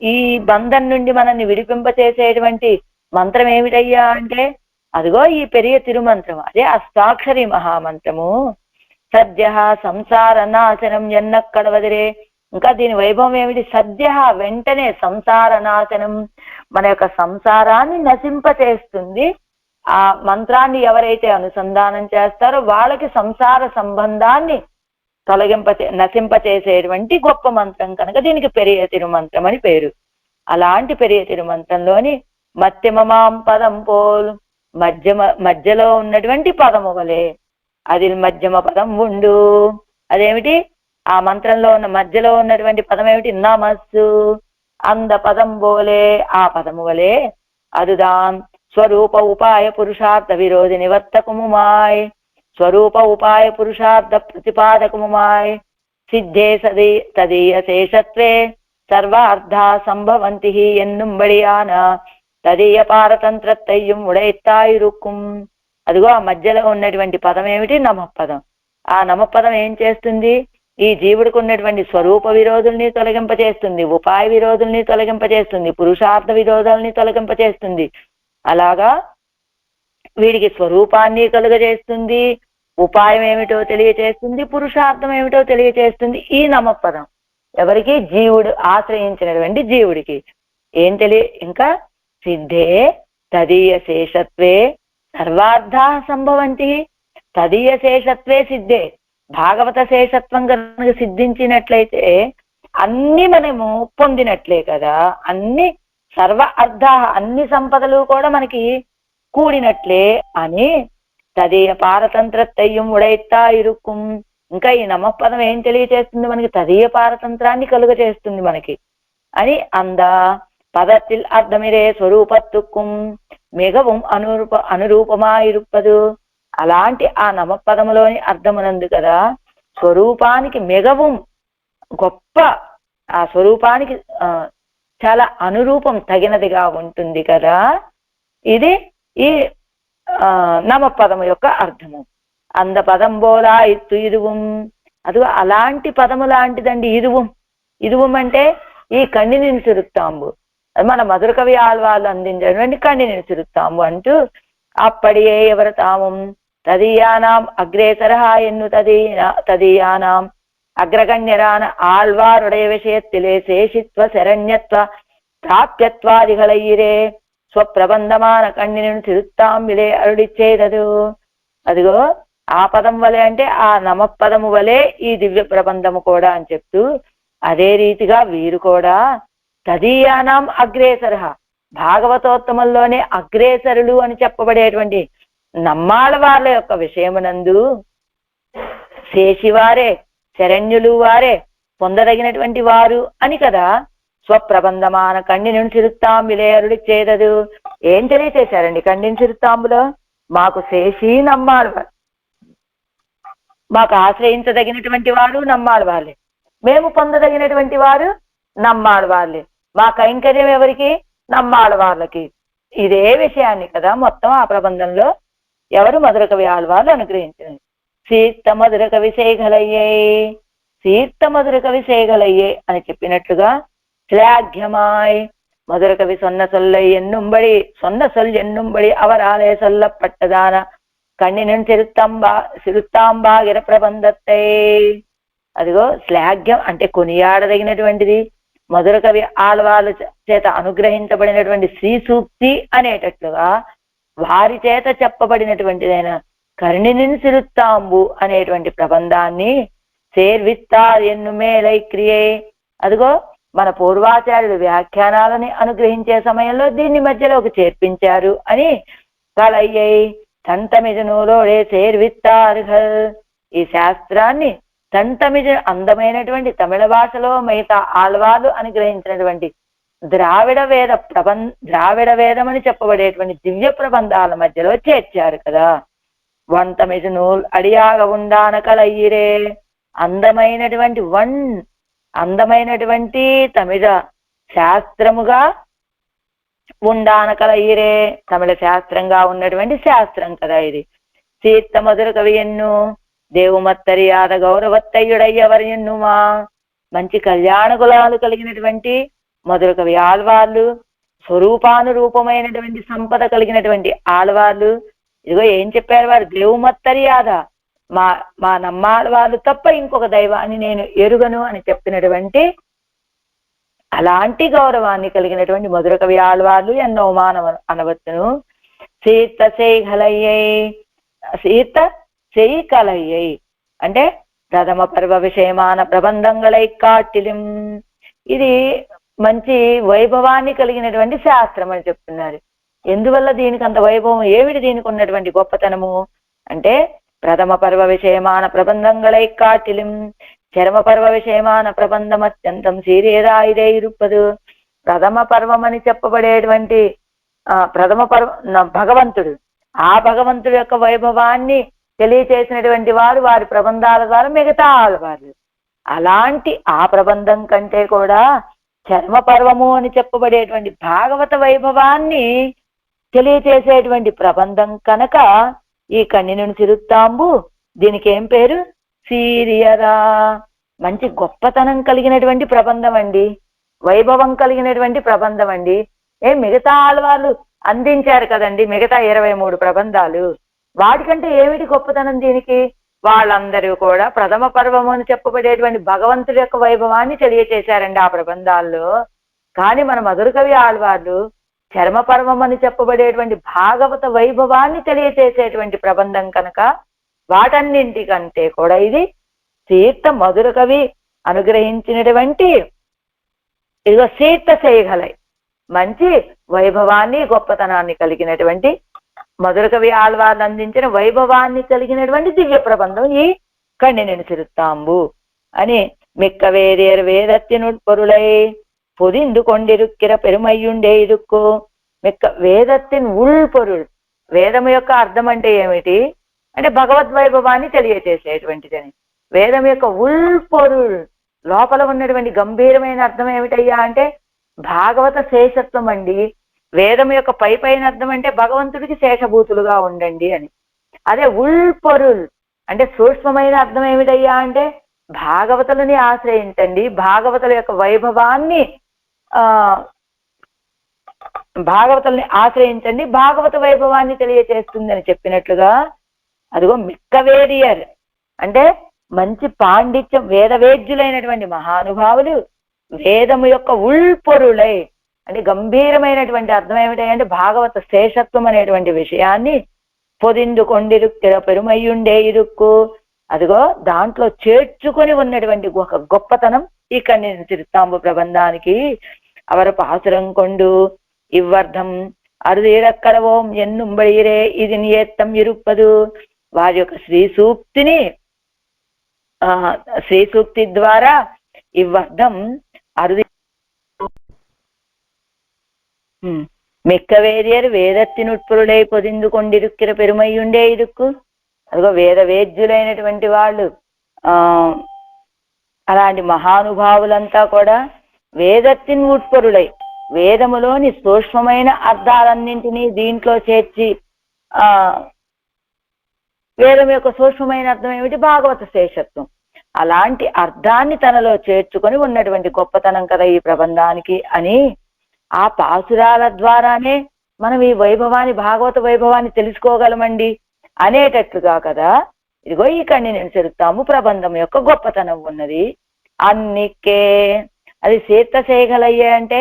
ఈ బంధం నుండి మనల్ని విడిపింపచేసేటువంటి మంత్రం ఏమిటయ్యా అంటే అదిగో ఈ పెరిగే తిరుమంత్రం, అదే అష్టాక్షరి మహామంత్రము. సద్య సంసార నాశనం ఎన్నక్కడవదిరే. ఇంకా దీని వైభవం ఏమిటి? సద్య వెంటనే సంసార నాశనం, మన యొక్క సంసారాన్ని నశింపచేస్తుంది. ఆ మంత్రాన్ని ఎవరైతే అనుసంధానం చేస్తారో వాళ్ళకి సంసార సంబంధాన్ని నశింపచేసేటువంటి గొప్ప మంత్రం కనుక దీనికి పెరియ తిరుమంత్రం అని పేరు. అలాంటి పెరియ తిరుమంత్రంలోని మధ్యమమాం పదం పోలు మధ్యలో ఉన్నటువంటి పదము వలె అది మధ్యమ పదం ఉండు. అదేమిటి? ఆ మంత్రంలో ఉన్న మధ్యలో ఉన్నటువంటి పదం ఏమిటి? నమస్సు. అంద పదం పోలే ఆ పదము వలె అదుదాన్ స్వరూప ఉపాయ పురుషార్థ విరోధి నివర్తకముమాయ్. స్వరూప ఉపాయ పురుషార్థ ప్రతిపాదకముమాయ్ సిద్ధే తదీయ శేషత్వే సర్వార్థా సంభవంతి ఎన్నుంబడియాన తదీయ పారతంత్రత్తయ్యం ఉడైత్తాయిరుక్కుం. అదిగో ఆ మధ్యలో ఉన్నటువంటి పదం ఏమిటి? నమపదం. ఆ నమపదం ఏం చేస్తుంది? ఈ జీవుడికి ఉన్నటువంటి స్వరూప విరోధుల్ని తొలగింపచేస్తుంది, ఉపాయ విరోధుల్ని తొలగింపచేస్తుంది, పురుషార్థ విరోధాలని తొలగింపచేస్తుంది. అలాగా వీడికి స్వరూపాన్ని కలుగజేస్తుంది, ఉపాయం ఏమిటో తెలియచేస్తుంది, పురుషార్థం ఏమిటో తెలియచేస్తుంది ఈ నమపదం. ఎవరికి? జీవుడు ఆశ్రయించినటువంటి జీవుడికి. ఏం ఇంకా సిద్ధే తదీయ శేషత్వే సర్వార్థా సంభవంతి. తదీయ శేషత్వే సిద్ధే. భాగవత శేషత్వం కనుక సిద్ధించినట్లయితే అన్ని మనము పొందినట్లే కదా. అన్ని సర్వ అర్థ అన్ని సంపదలు కూడా మనకి కూడినట్లే అని తదీయ పారతంత్రత్తయ్యం ఉడైత్తా ఇరుక్కుం. ఇంకా ఈ నమపదం ఏం తెలియచేస్తుంది? మనకి తదీయ పారతంత్రాన్ని కలుగ చేస్తుంది మనకి అని. అంద పదத்தில் అర్థమిరే స్వరూపత్తుక్కుం మిగవం అనురూపమా ఇరుప్పదు. అలాంటి ఆ నమపదములోని అర్థమునందు కదా స్వరూపానికి మిగవం గొప్ప, ఆ స్వరూపానికి చాలా అనురూపం తగినదిగా ఉంటుంది కదా. ఇది ఈ నమపదము యొక్క అర్థము. అంద పదం బోలా ఇత్తు ఇరువం. అది అలాంటి పదము లాంటిదండి ఇరువం. ఇరువం అంటే ఈ కన్నిని సిరుత్తాంబు. అది మన మధుర కవి ఆళ్వార్లు అందించినటువంటి కన్నిని సిరుత్తాంబు అంటూ అప్పడియే ఎవరు తామం తదీయానాం అగ్రేసరహా ఎన్ను తదీయానాం அக்ரகண்யரான ஆழ்வாருடைய விஷயத்திலே சேஷித்வ சரண்யத்வ பிராப்யத்வாதிகளையிரே ஸ்வப்பிரபந்தமான கண்ணினும் திருத்தாம்பிலே அருளிச்சேதது. అదిగో ఆ పదం వలె అంటే ఆ నమపదము వలె ఈ దివ్య ప్రబంధము కూడా అని చెప్తూ, అదే రీతిగా వీరు కూడా తదీయానాం అగ్రేసర, భాగవతోత్తమంలోనే అగ్రేసరులు అని చెప్పబడేటువంటి నమ్మాళ్ళ వాళ్ళ యొక్క విషయమునందు శేషివారే, శరణ్యులు వారే, పొందదగినటువంటి వారు అని కదా స్వప్రబంధమాన కన్నిను చిరుత్తాంబిలేయరుడి చేదదు. ఏం తెలియచేశారండి కన్నిని చిరుత్తాంబులో? మాకు శేషి నమ్మాడు, మాకు ఆశ్రయించదగినటువంటి వారు నమ్మాడు వాళ్ళే, మేము పొందదగినటువంటి వారు నమ్మాడు వాళ్ళే, మా కైంకర్యం ఎవరికి? నమ్మాడు వాళ్ళకి. ఇదే విషయాన్ని కదా మొత్తం ఆ ప్రబంధంలో ఎవరు మధుర కవి ఆళ్వార్లు అనుగ్రహించింది. సీర్త మధుర కవి సేగలయ్యే, సీర్త మధుర కవి సేగలయ్యే అని చెప్పినట్లుగా శ్లాఘ్యమాయ్ மதுர கவி சொன்ன சொல்லை என்னும்படி சொன்ன சொல் என்னும்படி அவராலே சொல்லப்பட்டதான కన్నినన్ సిరుత్తాంబాగిర ప్రబంధத்தை. అదిగో శ్లాఘ్యం అంటే కొనియాడదగినటువంటిది, మధుర కవి ఆళ్వాళ్ళ చేత అనుగ్రహించబడినటువంటి శ్రీ సూక్తి అనేటట్లుగా వారి చేత చెప్పబడినటువంటిదైన కర్ణినిన్ సిరుత్తాంబు అనేటువంటి ప్రబంధాన్ని సేర్విత్తార్ ఎన్ను మేలై క్రియే. అదిగో మన పూర్వాచార్యులు వ్యాఖ్యానాలని అనుగ్రహించే సమయంలో దీన్ని మధ్యలోకి చేర్పించారు అని కలయ్యై తంతమిజనులోడే సేర్విత్తార్హల్. ఈ శాస్త్రాన్ని తంతమిజ అందమైనటువంటి తమిళ భాషలో మిగతా ఆళ్వార్లు అనుగ్రహించినటువంటి ద్రావిడ వేదం అని చెప్పబడేటువంటి దివ్య ప్రబంధాల మధ్యలో చేర్చారు కదా. వంతమిజ నూల్ అడియాగ ఉండాన కలయ్యిరే, అందమైనటువంటి తమిళ శాస్త్రముగా ఉండాన కలయ్యిరే, తమిళ శాస్త్రంగా ఉన్నటువంటి శాస్త్రం కదా ఇది. సీత మధుర కవి ఎన్ను దేవుమత్తరియాద గౌరవత్తయ్యుడయ్యవరు ఎన్నుమా. మంచి కళ్యాణ గులాలు కలిగినటువంటి మధుర కవి ఆళ్వార్లు, స్వరూపానురూపమైనటువంటి సంపద కలిగినటువంటి ఆళ్వార్లు. ఇదిగో ఏం చెప్పారు వారు? దేవుమత్తరియాద, మా నమ్మాళ్ళ వాళ్ళు తప్ప ఇంకొక దైవాన్ని నేను ఎరుగను అని చెప్పినటువంటి అలాంటి గౌరవాన్ని కలిగినటువంటి మధుర కవి ఆళ్వార్లు ఎన్నో మానవ అనవచ్చును. సీత సెయి కలయ్యై అంటే ప్రథమ పర్వ విషయమాన ప్రబంధంగళై కాటిలిం. ఇది మంచి వైభవాన్ని కలిగినటువంటి శాస్త్రం అని చెప్తున్నారు. ఎందువల్ల దీనికి అంత వైభవం? ఏమిటి దీనికి ఉన్నటువంటి గొప్పతనము అంటే ప్రథమ పర్వ విషయమాన ప్రబంధంగళై కాటిలిం చరమ పర్వ విషయమాన ప్రబంధం అత్యంతం సీరియదా ఇదే ఇరుప్పదు. ప్రథమ పర్వం అని చెప్పబడేటువంటి ప్రథమ పర్వ భగవంతుడు, ఆ భగవంతుడి యొక్క వైభవాన్ని తెలియచేసినటువంటి వారు వారి ప్రబంధాల ద్వారా మిగతా ఆళ్వార్లు. అలాంటి ఆ ప్రబంధం కంటే కూడా చర్మ పర్వము అని చెప్పబడేటువంటి భాగవత వైభవాన్ని తెలియచేసేటువంటి ప్రబంధం కనుక ఈ కన్నినను సిరుత్తాంబు దీనికి ఏం పేరు? సీరియరా. మంచి గొప్పతనం కలిగినటువంటి ప్రబంధం అండి, వైభవం కలిగినటువంటి ప్రబంధం అండి. మిగతా ఆళ్వార్లు అందించారు కదండి మిగతా 23 ప్రబంధాలు, వాటికంటే ఏమిటి గొప్పతనం దీనికి? వాళ్ళందరూ కూడా ప్రథమ పర్వము అని చెప్పబడేటువంటి భగవంతుడి యొక్క వైభవాన్ని తెలియచేశారండి ఆ ప్రబంధాల్లో. కానీ మన మధుర కవి ఆళ్వార్లు చర్మ పర్వం అని చెప్పబడేటువంటి భాగవత వైభవాన్ని తెలియచేసేటువంటి ప్రబంధం కనుక వాటన్నింటికంటే కూడా ఇది సీత మధుర కవి అనుగ్రహించినటువంటి ఇదిగో సీత చేయగలై మంచి వైభవాన్ని గొప్పతనాన్ని కలిగినటువంటి మధుర కవి ఆళ్వార్లు అందించిన వైభవాన్ని కలిగినటువంటి దివ్య ప్రబంధం ఈ కన్నినను సిరుత్తాంబు అని. మిక్క వేదేర్ వేదత్తినుట్పొరులై పొదిందు కొండిరుక్కిర పెరుమయ్యుండే ఇరుక్కు. మిక్క వేదత్తిన్ ఉల్పొరుల్, వేదం యొక్క అర్థం అంటే ఏమిటి అంటే భగవద్వైభవాన్ని తెలియచేసేటువంటిదని. వేదం యొక్క ఉల్పొరుల్ లోపల ఉన్నటువంటి గంభీరమైన అర్థం ఏమిటయ్యా అంటే భాగవత శేషత్వం అండి. వేదం యొక్క పైన అర్థం అంటే భగవంతుడికి శేషభూతులుగా ఉండండి అని. అదే ఉల్పొరుల్ అంటే సూక్ష్మమైన అర్థం ఏమిటయ్యా అంటే భాగవతులని ఆశ్రయించండి, భాగవతుల యొక్క వైభవాన్ని భాగవతుల్ని ఆశ్రయించండి, భాగవత వైభవాన్ని తెలియచేస్తుంది అని చెప్పినట్లుగా. అదిగో మిక్కవేరియర్ అంటే మంచి పాండిత్యం వేదవేద్యులైనటువంటి మహానుభావులు వేదము యొక్క ఉల్పొరులై అంటే గంభీరమైనటువంటి అర్థం ఏమిటంటే భాగవత శేషత్వం అనేటువంటి విషయాన్ని పొదిందు కొండిరుక్కిర పెరుమయ్యుండే ఇరుక్కు. అదిగో దాంట్లో చేర్చుకొని ఉన్నటువంటి ఒక గొప్పతనం ఈ కన్య తిరుత్తాంబు ప్రబంధానికి. అవర పాసురం కొండు ఇవ్వర్థం అరుదీరక్కడవోం ఎన్నుంబడిరే ఇది నియత్తం ఇరుప్పదు. వారి యొక్క శ్రీ సూక్తి ద్వారా ఇవ్వర్థం అరుది మిక్క వేదియరు వేదత్తినుట్పురుడై పొదిందు కొండిరుక్కిర పెరుమయ్యుండే ఇరుక్కు. అదిగో వేద వేద్యులైనటువంటి వాళ్ళు అలాంటి మహానుభావులంతా కూడా వేదత్తిని ఉట్పరుడై వేదములోని సూక్ష్మమైన అర్థాలన్నింటినీ దీంట్లో చేర్చి వేదం యొక్క సూక్ష్మమైన అర్థం ఏమిటి? భాగవత శేషత్వం. అలాంటి అర్థాన్ని తనలో చేర్చుకొని ఉన్నటువంటి గొప్పతనం కదా ఈ ప్రబంధానికి అని ఆ పాసురాల ద్వారానే మనం ఈ వైభవాన్ని, భాగవత వైభవాన్ని తెలుసుకోగలమండి అనేటట్లుగా కదా ఇదిగో ఈ కన్ని నేను చెరుతాము ప్రబంధం యొక్క గొప్పతనం ఉన్నది. అన్నికే అది చేతసేయగలయ్యే అంటే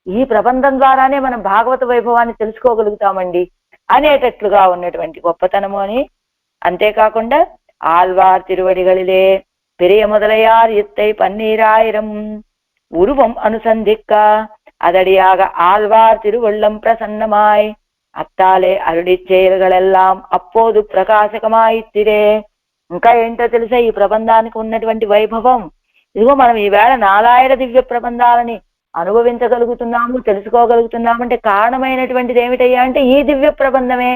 ఈ ప్రబంధం ద్వారానే మనం భాగవత వైభవాన్ని తెలుసుకోగలుగుతామండి అనేటట్లుగా ఉన్నటువంటి గొప్పతనము అని. అంతేకాకుండా ఆళ్వార్ తిరువడిగలిలే పెరియ మొదలయార్ ఎత్తై పన్నీరాయిరం ఉరువం అనుసంధిక్క அதடியாக ஆழ்வார் திருவள்ளம் பிரசன்னமாய் అత్తాలే అరుడి చేయగలెల్లాం అప్పోదు ప్రకాశకమాయిత్తిరే. ఇంకా ఏంటో తెలుసా ఈ ప్రబంధానికి ఉన్నటువంటి వైభవం? ఇదిగో మనం ఈవేళ 4000 దివ్య ప్రబంధాలని అనుభవించగలుగుతున్నాము, తెలుసుకోగలుగుతున్నామంటే కారణమైనటువంటిది ఏమిటయ్యా అంటే ఈ దివ్య ప్రబంధమే,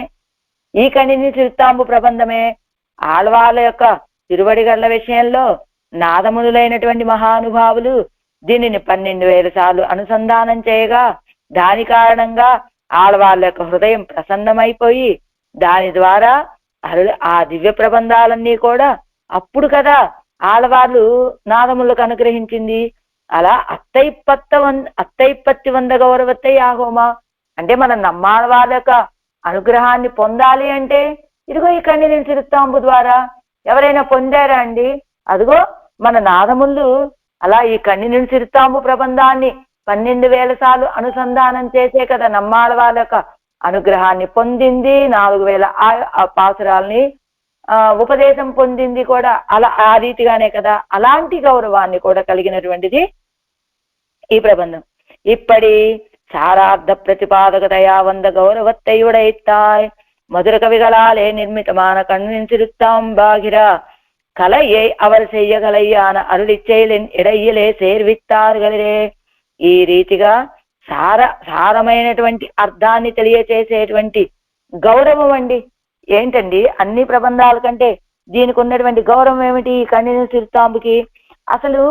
ఈ కణిని తిరుత్తాంబు ప్రబంధమే. ఆళ్వార్ల యొక్క తిరువడిగళ్ల విషయంలో నాదమునులైనటువంటి మహానుభావులు దీనిని 12,000 సార్లు అనుసంధానం చేయగా దాని కారణంగా ఆళ్వార్ల యొక్క హృదయం ప్రసన్నమైపోయి దాని ద్వారా ఆ దివ్య ప్రబంధాలన్నీ కూడా అప్పుడు కదా ఆళ్వార్లు నాదములకు అనుగ్రహించింది. అలా అత్తైపత్తి వంద గౌరవత్తై ఆహోమా అంటే మనం నమ్మాళ్వార్ల యొక్క అనుగ్రహాన్ని పొందాలి అంటే ఇదిగో ఈ కన్య తిరుత్తాంబు ద్వారా ఎవరైనా పొందారా అండి? అదిగో మన నాదములు అలా ఈ కన్య తిరుత్తాంబు ప్రబంధాన్ని 12,000 సార్లు అనుసంధానం చేసే కదా నమ్మాళ్వార్ల యొక్క అనుగ్రహాన్ని పొందింది. 4,000 పాసురాల్ని ఉపదేశం పొందింది కూడా అలా ఆ రీతిగానే కదా. అలాంటి గౌరవాన్ని కూడా కలిగినటువంటిది ఈ ప్రబంధం. ఇప్పటి సారార్థ ప్రతిపాదకతయా వంద గౌరవత్తయుడైతాయ్ మధుర కవిగళాలే నిర్మితమాన కన్నిన్ తిరుత్తాంబాగిరా கலையை அவர் செய்யகலையான అరుడిచ్చేయలేని ఎడయ్యలే సేర్విత్తారుగలిరే. ఈ రీతిగా సారమైనటువంటి అర్థాన్ని తెలియచేసేటువంటి గౌరవం అండి. ఏంటండి అన్ని ప్రబంధాల కంటే దీనికి ఉన్నటువంటి గౌరవం ఏమిటి? ఈ కన్య తిరుత్తాంబుకి అసలు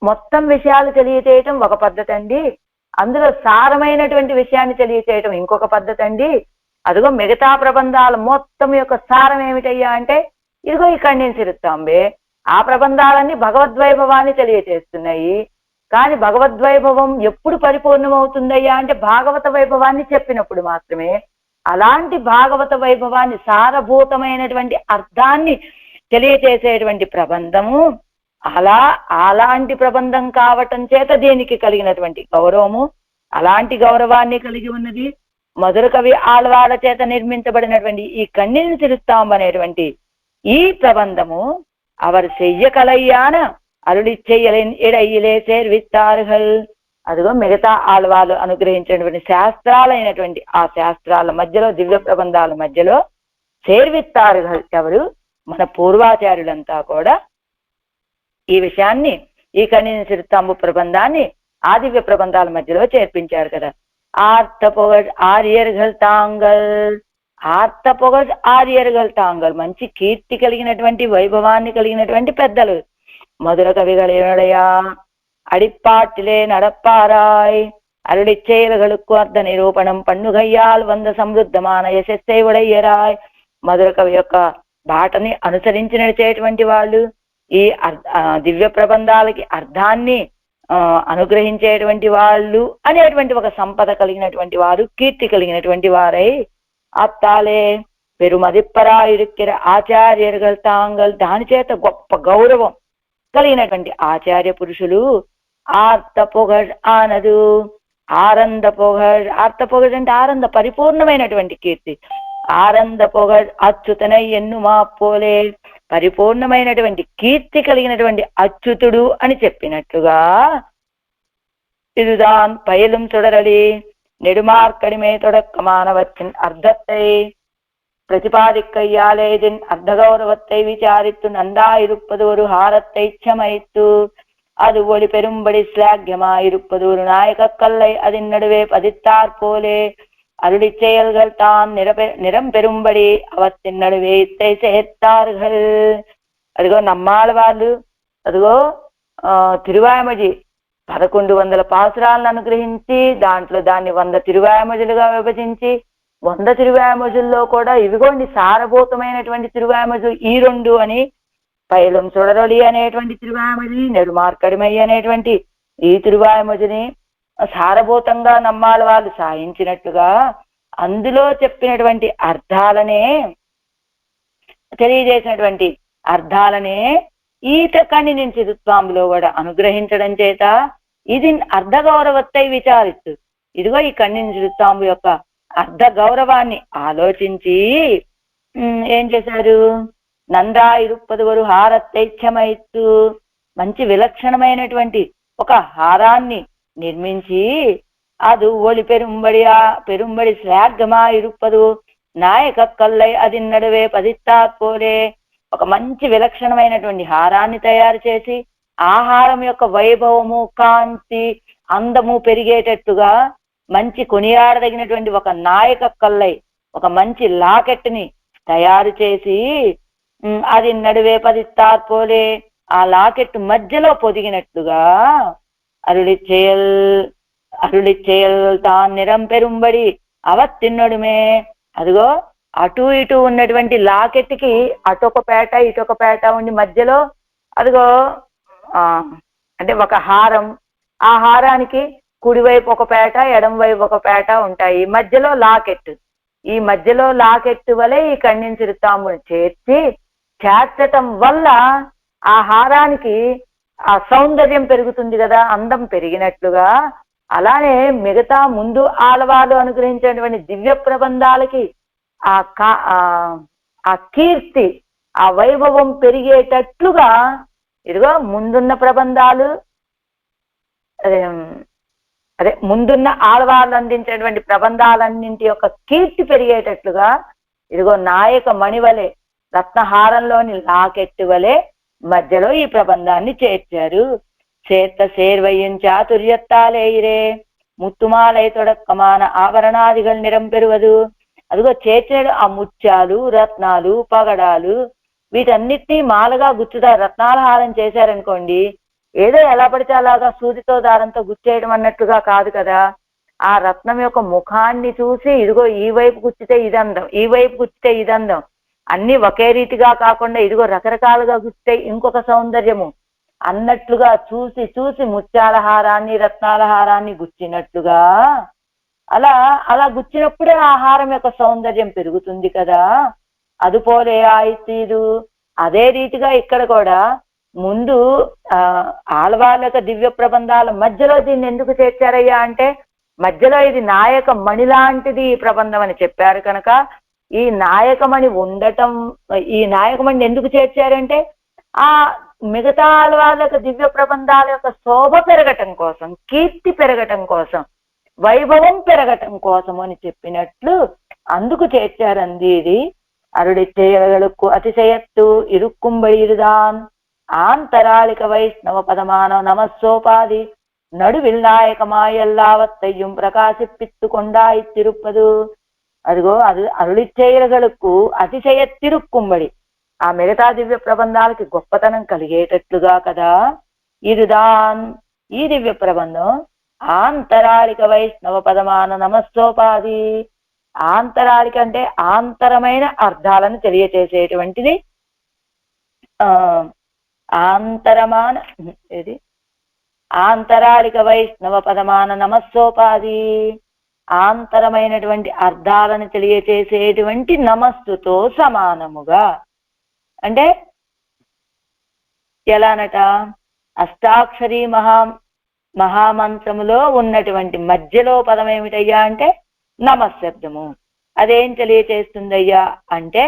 మొత్తం విషయాలు తెలియచేయటం ఒక పద్ధతి అండి, అందులో సారమైనటువంటి విషయాన్ని తెలియచేయటం ఇంకొక పద్ధతి అండి. అదిగో మిగతా ప్రబంధాల మొత్తం యొక్క సారం ఏమిటయ్యా అంటే ఇదిగో ఈ కన్య తిరుత్తాంబే. ఆ ప్రబంధాలన్నీ భగవద్వైభవాన్ని తెలియచేస్తున్నాయి. కానీ భగవద్వైభవం ఎప్పుడు పరిపూర్ణమవుతుందయ్యా అంటే భాగవత వైభవాన్ని చెప్పినప్పుడు మాత్రమే. అలాంటి భాగవత వైభవాన్ని సారభూతమైనటువంటి అర్థాన్ని తెలియచేసేటువంటి ప్రబంధము అలాంటి ప్రబంధం కావటం చేత దీనికి కలిగినటువంటి గౌరవము, అలాంటి గౌరవాన్ని కలిగి ఉన్నది. మధుర కవి ఆళ్వార్ల చేత నిర్మించబడినటువంటి ఈ కన్నిని తిరుత్తాంబు అనేటువంటి ఈ ప్రబంధము அவர் செய்ய கலையான అరుడి చెయ్యలేని ఎడయ్యలే సేర్విత్తారుగల్. అదిగో మిగతా ఆళ్వార్లు అనుగ్రహించినటువంటి శాస్త్రాలైనటువంటి ఆ శాస్త్రాల మధ్యలో దివ్య ప్రబంధాల మధ్యలో సేర్విత్తారుగల్ ఎవరు? మన పూర్వాచార్యులంతా కూడా ఈ విషయాన్ని ఈ కన్య తిరుత్తాంబు ప్రబంధాన్ని ఆ దివ్య ప్రబంధాల మధ్యలో చేర్పించారు కదా. ఆర్యర్గల్ తాంగల్ మంచి కీర్తి కలిగినటువంటి వైభవాన్ని కలిగినటువంటి పెద్దలు మధుర కవిగళయా అడిప్పాటిలే నడప్పారాయ్ అరుడిచ్చేయలుకు అర్థ నిరూపణం పన్నుగయ్యాల్ వంద సమృద్ధమాన యశస్సై ఉడయ్యరాయ్. మధుర కవి యొక్క బాటని అనుసరించి నడిచేటువంటి వాళ్ళు, ఈ దివ్య ప్రబంధాలకి అర్థాన్ని అనుగ్రహించేటువంటి వాళ్ళు అనేటువంటి ఒక సంపద కలిగినటువంటి వారు, కీర్తి కలిగినటువంటి వారై అత్తాలే పెరుమదిప్పరా ఇరుక్కిర ఆచార్యర్గల్ తాంగల్ దాని చేత గొప్ప గౌరవం కలిగినటువంటి ఆచార్య పురుషులు ఆర్త పొగడ్ ఆనదు ఆనంద పొగడ్. ఆర్త పొగడ్ అంటే ఆనంద పరిపూర్ణమైనటువంటి కీర్తి, ఆనంద పొగ అచ్యుతనై ఎన్నుమా పోలే, పరిపూర్ణమైనటువంటి కీర్తి కలిగినటువంటి అచ్యుతుడు అని చెప్పినట్లుగా இதுதான் பயிலும் சுடரடி நெடுமார்க்கடிமே தொடக்க மாணவத்தின் அர்த்தத்தை பிரதிபாதிக்கையாலேதின் அர்த்த கௌரவத்தை விசாரித்து நன்றாயிருப்பது ஒரு ஹாரத்தை சமைத்து அது ஒளி பெரும்படி ஸ்லாக்கியமாயிருப்பது ஒரு நாயக கல்லை அதன் நடுவே பதித்தாற் போலே அருளி செயல்கள் தான் நிறம் பெறும்படி அவத்தின் நடுவே இத்தை சேர்த்தார்கள். అదిగో నమ్మాళ్ళ వాళ్ళు అదిగో తిరువాయమజి 1100 పాసురాలను అనుగ్రహించి దాంట్లో దాన్ని 100 తిరువాయమజులుగా విభజించి 100 తిరువాయమజుల్లో కూడా ఇవిగోండి సారభూతమైనటువంటి తిరువాయమజు ఈ 2 అని పైలం సుడరొలి అనేటువంటి తిరువాయమజి, నెడుమార్కడిమయ్య అనేటువంటి ఈ తిరువాయమజుని సారభూతంగా నమ్మాళ్ళ వాళ్ళు సాయించినట్టుగా అందులో చెప్పినటువంటి అర్థాలనే తెలియజేసినటువంటి అర్థాలనే ఈత కణిని చిరుత్వాంబులో కూడా అనుగ్రహించడం చేత ఇది అర్ధ గౌరవత్తై విచారిస్తూ ఇదిగో ఈ కణిని చిరుత్వాంబు యొక్క అర్ధ గౌరవాన్ని ఆలోచించి ఏం చేశారు, నందాయిరుప్పదువరు హారత్తైచ్ఛమైత్తు మంచి విలక్షణమైనటువంటి ఒక హారాన్ని నిర్మించి అది ఒలి పెరుంబడి శ్లాఘమా ఇరుప్పదు నాయక కల్లై అది నడువే పదిత్తాపోలే ఒక మంచి విలక్షణమైనటువంటి హారాన్ని తయారు చేసి ఆహారం యొక్క వైభవము, కాంతి, అందము పెరిగేటట్టుగా మంచి కొనియాడదగినటువంటి ఒక నాయక కల్లై ఒక మంచి లాకెట్ని తయారు చేసి అది నడువే పదిత్తాపోలే ఆ లాకెట్ మధ్యలో పొదిగినట్లుగా అరుళి చేయల్ తాన్ నిరం పెరుంబడి అవత్తిన్నడుమే. అదిగో అటు ఇటు ఉన్నటువంటి లాకెట్ కి అటొక పేట ఇటొక పేట ఉండి మధ్యలో అదిగో అంటే ఒక హారం, ఆ హారానికి కుడివైపు ఒక పేట ఎడం వైపు ఒక పేట ఉంటాయి, మధ్యలో లాకెట్. ఈ మధ్యలో లాకెట్ వలె ఈ కణిని చిరుత్వాంబును చేర్చటం వల్ల ఆ హారానికి ఆ సౌందర్యం పెరుగుతుంది కదా, అందం పెరిగినట్లుగా అలానే మిగతా ముందు ఆలవాళ్ళు అనుగ్రహించినటువంటి దివ్య ప్రబంధాలకి ఆ కీర్తి, ఆ వైభవం పెరిగేటట్లుగా ఇదిగో ముందున్న ప్రబంధాలు అదే ముందున్న ఆడవాళ్ళు అందించినటువంటి ప్రబంధాలన్నింటి యొక్క కీర్తి పెరిగేటట్లుగా ఇదిగో నాయక మణివలే రత్నహారంలోని లాకెట్టు వలె మధ్యలో ఈ ప్రబంధాన్ని చేర్చారు. చేర్త சேர்வையின் చాతుర్యత్తాలేయిరే ముత్తుమాలై తొడక్కమాన ఆభరణాదిగల్ నిరం పెరువదు. అదిగో చేర్చాడు ఆ ముత్యాలు, రత్నాలు, పగడాలు వీటన్నిటినీ మాలగా గుచ్చుతారు. రత్నాల హారం చేశారనుకోండి, ఏదో ఎలా పడితే అలాగా సూదితో దారంతో గుచ్చేయడం అన్నట్టుగా కాదు కదా. ఆ రత్నం యొక్క ముఖాన్ని చూసి ఇదిగో ఈ వైపు గుచ్చితే ఇదందం, ఈ వైపు గుచ్చితే ఇదందం, అన్ని ఒకే రీతిగా కాకుండా ఇదిగో రకరకాలుగా గుచ్చితే ఇంకొక సౌందర్యము అన్నట్లుగా చూసి చూసి ముత్యాల హారాన్ని, రత్నాల హారాన్ని గుచ్చినట్లుగా అలా గుచ్చినప్పుడే ఆ హారం యొక్క సౌందర్యం పెరుగుతుంది కదా. అదుపోలే ఆయితీదు. అదే రీతిగా ఇక్కడ కూడా ముందు ఆళ్వాళ్ళ యొక్క దివ్య ప్రబంధాల మధ్యలో దీన్ని ఎందుకు చేర్చారయ్యా అంటే, మధ్యలో ఇది నాయక మణి లాంటిది ఈ ప్రబంధం అని చెప్పారు కనుక ఈ నాయకమణి ఉండటం, ఈ నాయకమణిని ఎందుకు చేర్చారంటే ఆ మిగతా ఆళ్వాళ్ళ యొక్క దివ్య ప్రబంధాల యొక్క శోభ పెరగటం కోసం, కీర్తి పెరగటం కోసం, వైభవం పెరగటం కోసం అని చెప్పినట్లు అందుకు చేర్చారంది ఇది. అరుడి చేయగలకు అతిశయత్తు ఇరుక్కుంబడిరుదాన్ ఆంతరాళిక వైష్ణవ పదమాన నమస్సోపాది నడువిల్ నాయకమాయల్లావత్తయ్యం ప్రకాశిప్పిత్తు కొండాయిత్తిరుప్పదు. అదిగో అది అరుళిచ్చేయగలకు అతిశయత్తిరుక్కుంబడి ఆ మిగతా దివ్య ప్రబంధాలకి గొప్పతనం కలిగేటట్లుగా కదా ఇరుదాన్ ఈ దివ్య ప్రబంధం ఆంతరాళిక వైష్ణవ పదమాన నమస్సోపాది. ఆంతరాళిక అంటే ఆంతరమైన అర్థాలను తెలియచేసేటువంటిది. ఆంతరమాన ఇది ఆంతరాళిక వైష్ణవ పదమాన నమస్సోపాది, ఆంతరమైనటువంటి అర్థాలను తెలియచేసేటువంటి నమస్సుతో సమానముగా. అంటే ఎలానట, అష్టాక్షరి మహామంత్రములో ఉన్నటువంటి మధ్యలో పదం ఏమిటయ్యా అంటే నమశబ్దము. అదేం తెలియచేస్తుందయ్యా అంటే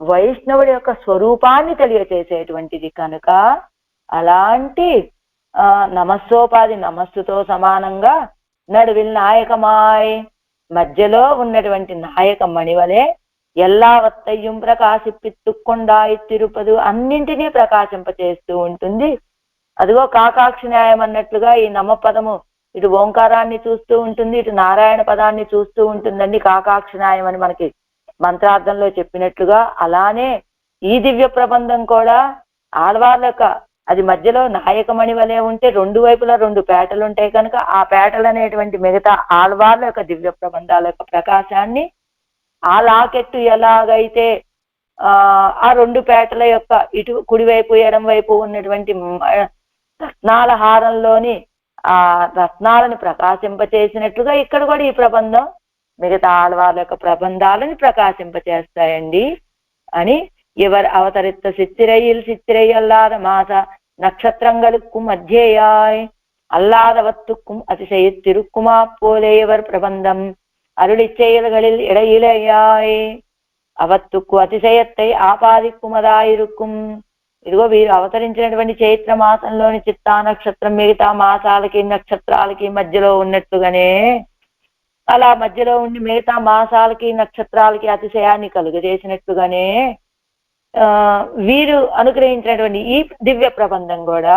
వైష్ణవుడి యొక్క స్వరూపాన్ని తెలియచేసేటువంటిది కనుక అలాంటి నమస్సోపాధి నమస్సుతో సమానంగా నడువిల్ నాయకమాయ్ మధ్యలో ఉన్నటువంటి నాయక మణివలే ఎల్లావత్తయ్యం ప్రకాశిప్పిత్తుకొండాయి తిరుపదు అన్నింటినీ ప్రకాశింపచేస్తూ ఉంటుంది. అదిగో కాకాక్షి న్యాయం అన్నట్లుగా ఈ నమపదము ఇటు ఓంకారాన్ని చూస్తూ ఉంటుంది, ఇటు నారాయణ పదాన్ని చూస్తూ ఉంటుందండి. కాకాక్షి న్యాయం అని మనకి మంత్రార్థంలో చెప్పినట్లుగా అలానే ఈ దివ్య ప్రబంధం కూడా ఆళ్వార్ల యొక్క అది మధ్యలో నాయకమణి వలె ఉంటే రెండు వైపులా రెండు పేటలు ఉంటాయి కనుక ఆ పేటలు అనేటువంటి మిగతా ఆళ్వార్ల యొక్క దివ్య ప్రబంధాల యొక్క ప్రకాశాన్ని ఆ లాకెట్టు ఎలాగైతే ఆ రెండు పేటల యొక్క ఇటు కుడివైపు ఎడం వైపు ఉన్నటువంటి రత్నాల హారంలోని ఆ రత్నాలను ప్రకాశింపచేసినట్లుగా ఇక్కడ కూడా ఈ ప్రబంధం మిగతా ఆళ్వార్ల యొక్క ప్రబంధాలను ప్రకాశింపచేస్తాయండి అని ఇవర్ అవతరిత சித்திரையில் சித்திரை அல்லாத மாச நட்சத்திரங்களுக்கும் மத்தியாய் அல்லாதவத்துக்கும் அதிசய திருக்குமா போலேயவர் பிரபந்தம் அருளி செயல்களில் இடையிலேயாய் అవత్తుకు అతిశయత్తై ఆపాదిక్కుమదాయిరుక్కుం. ఇదిగో వీరు అవతరించినటువంటి చైత్ర మాసంలోని చిత్తా నక్షత్రం మిగతా మాసాలకి నక్షత్రాలకి మధ్యలో ఉన్నట్లుగానే అలా మధ్యలో ఉండి మిగతా మాసాలకి నక్షత్రాలకి అతిశయాన్ని కలుగజేసినట్లుగానే వీరు అనుగ్రహించినటువంటి ఈ దివ్య ప్రబంధం కూడా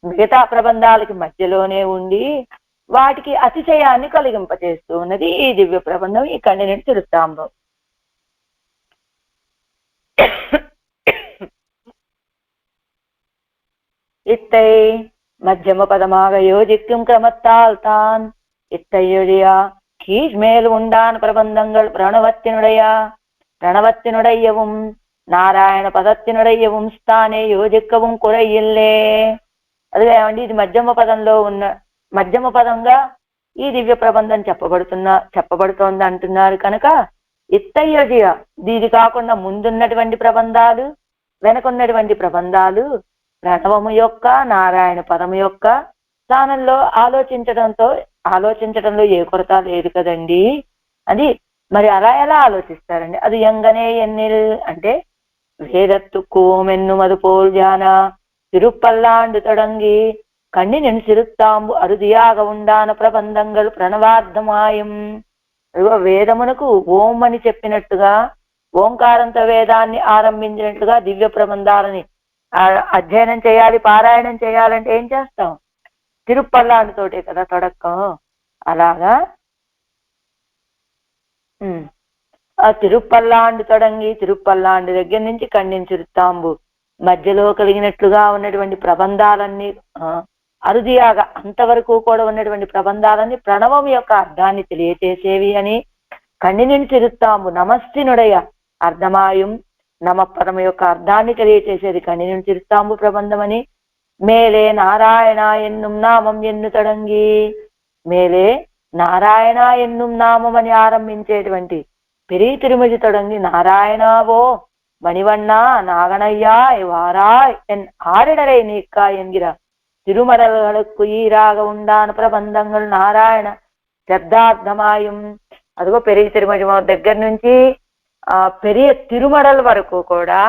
మిగతా ప్రబంధాలకి మధ్యలోనే ఉండి వాటికి అతిశయాన్ని కలిగింపచేస్తూ ఉన్నది ఈ దివ్య ప్రబంధం, ఈ కండినెట్ తిరుత్తాంబం. இத்தை மத்தியம பதமாக யோசிக்கும் கிரமத்தால் தான் இத்தையொழிய கீழ் மேல் உண்டான பிரபந்தங்கள் பிரணவத்தினுடையவும் నారాయణ పదత్తినుడయ్యవం స్థానే యోజిక్కవం కురయిల్లే. అదిగా ఏమండి ఇది మధ్యమ పదంలో ఉన్న మధ్యమ పదంగా ఈ దివ్య ప్రబంధం చెప్పబడుతోంది అంటున్నారు కనుక ఇత్తయ్యజియ దీది కాకుండా ముందున్నటువంటి ప్రబంధాలు వెనకున్నటువంటి ప్రబంధాలు ప్రణవము యొక్క నారాయణ పదము యొక్క స్థానంలో ఆలోచించడంలో ఏ కొరత లేదు కదండి. అది మరి అలా ఎలా ఆలోచిస్తారండి? అది ఎంగనే ఎన్నిల్ అంటే வேதத்துக்கோமென்னும் அது போல் ஜான திருப்பல்லாண்டு தொடங்கி கண்ணினின் சிறுத்தாంబు అరుదియాగ ఉండాన ప్రబంధంగల్ ప్రణవార్థమాయం. వేదమునకు ఓం అని చెప్పినట్టుగా ఓంకారంతో వేదాన్ని ఆరంభించినట్లుగా దివ్య ప్రబంధాలని అధ్యయనం చేయాలి, పారాయణం చేయాలంటే ఏం చేస్తాం? తిరుపల్లాండుతోటే కదా తొడక్కం. అలాగా ఆ తిరుపల్లాండు తొడంగి తిరుపల్లాండు దగ్గర నుంచి కన్నించురుతాంబు మధ్యలో కలిగినట్లుగా ఉన్నటువంటి ప్రబంధాలన్నీ అరుదియాగా అంతవరకు కూడా ఉన్నటువంటి ప్రబంధాలన్నీ ప్రణవం యొక్క అర్థాన్ని తెలియచేసేవి అని కన్నిని తిరుత్తాంబు నమస్తినుడయ అర్ధమాయం నమపదం యొక్క అర్థాన్ని తెలియచేసేది కన్నిని తిరుత్తాంబు ప్రబంధం అని మేలే నారాయణ ఎన్నుం నామం ఎన్ను తొడంగి మేలే నారాయణ ఎన్నుం నామం అని ఆరంభించేటువంటి பெரிய திருமதி தொடங்கி நாராயணாவோ மணிவண்ணா நாகனையாய் வாராய் என் ஆரிடரை நீக்கா என்கிற திருமடல்களுக்கு ஈராக உண்டான ప్రబంధங்கள் నారాయణ శబ్దార్థమాయం. అదిగో పెరియ తిరుమల దగ్గర నుంచి పెరియ తిరుమడల వరకు కూడా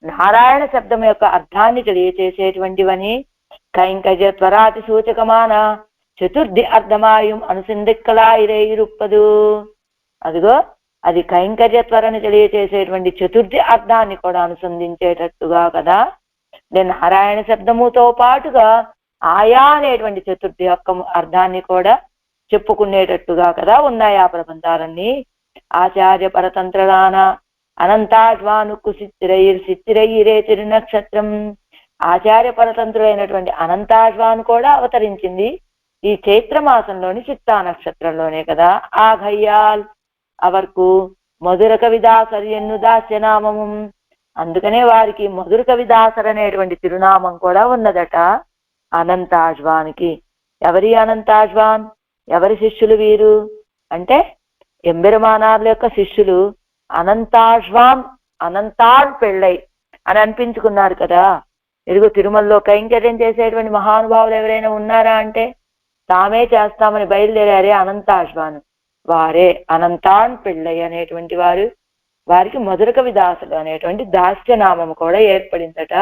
నారాయణ శబ్దం యొక్క అర్థాన్ని తెలియచేసేటువంటివని కైంకర్య త్వరాతి సూచకమాన చతుర్థి అర్థమాయం అనుసిందిక్కలా ఇరుప్పదు. అదిగో అది కైంకర్య త్వరని తెలియచేసేటువంటి చతుర్థి అర్థాన్ని కూడా అనుసంధించేటట్టుగా కదా. నేను నారాయణ శబ్దముతో పాటుగా ఆయా అనేటువంటి చతుర్థి యొక్క అర్థాన్ని కూడా చెప్పుకునేటట్టుగా కదా ఉన్నాయి ఆ ప్రబంధాలన్నీ. ఆచార్య పరతంత్రదాన అనంతాజ్వానుకు సిత్తిరయ్యిరే తిరునక్షత్రం. ఆచార్య పరతంత్రుడైనటువంటి అనంతాజ్వాను కూడా అవతరించింది ఈ చైత్ర మాసంలోని చిత్తా నక్షత్రంలోనే కదా. ఆ ఘయ్యాల్ అవర్కు మధుర కవిదాసర్ ఎన్ను దాస్యనామము. అందుకనే వారికి మధుర కవిదాసర్ అనేటువంటి తిరునామం కూడా ఉన్నదట అనంతాజ్వానికి. ఎవరి అనంతాజ్వాన్? ఎవరి శిష్యులు వీరు అంటే ఎంబెరుమానార్ల యొక్క శిష్యులు అనంతాజ్వాన్ అనంతాళ్ పెళ్ళై అని అనిపించుకున్నారు కదా. ఇదిగో తిరుమలలో కైంకర్యం చేసేటువంటి మహానుభావులు ఎవరైనా ఉన్నారా అంటే తామే చేస్తామని బయలుదేరారే అనంతాశ్వాను, వారే అనంతాన్ పిళ్ళై అనేటువంటి వారు. వారికి మధురకవి దాసులు అనేటువంటి దాస్యనామం కూడా ఏర్పడిందట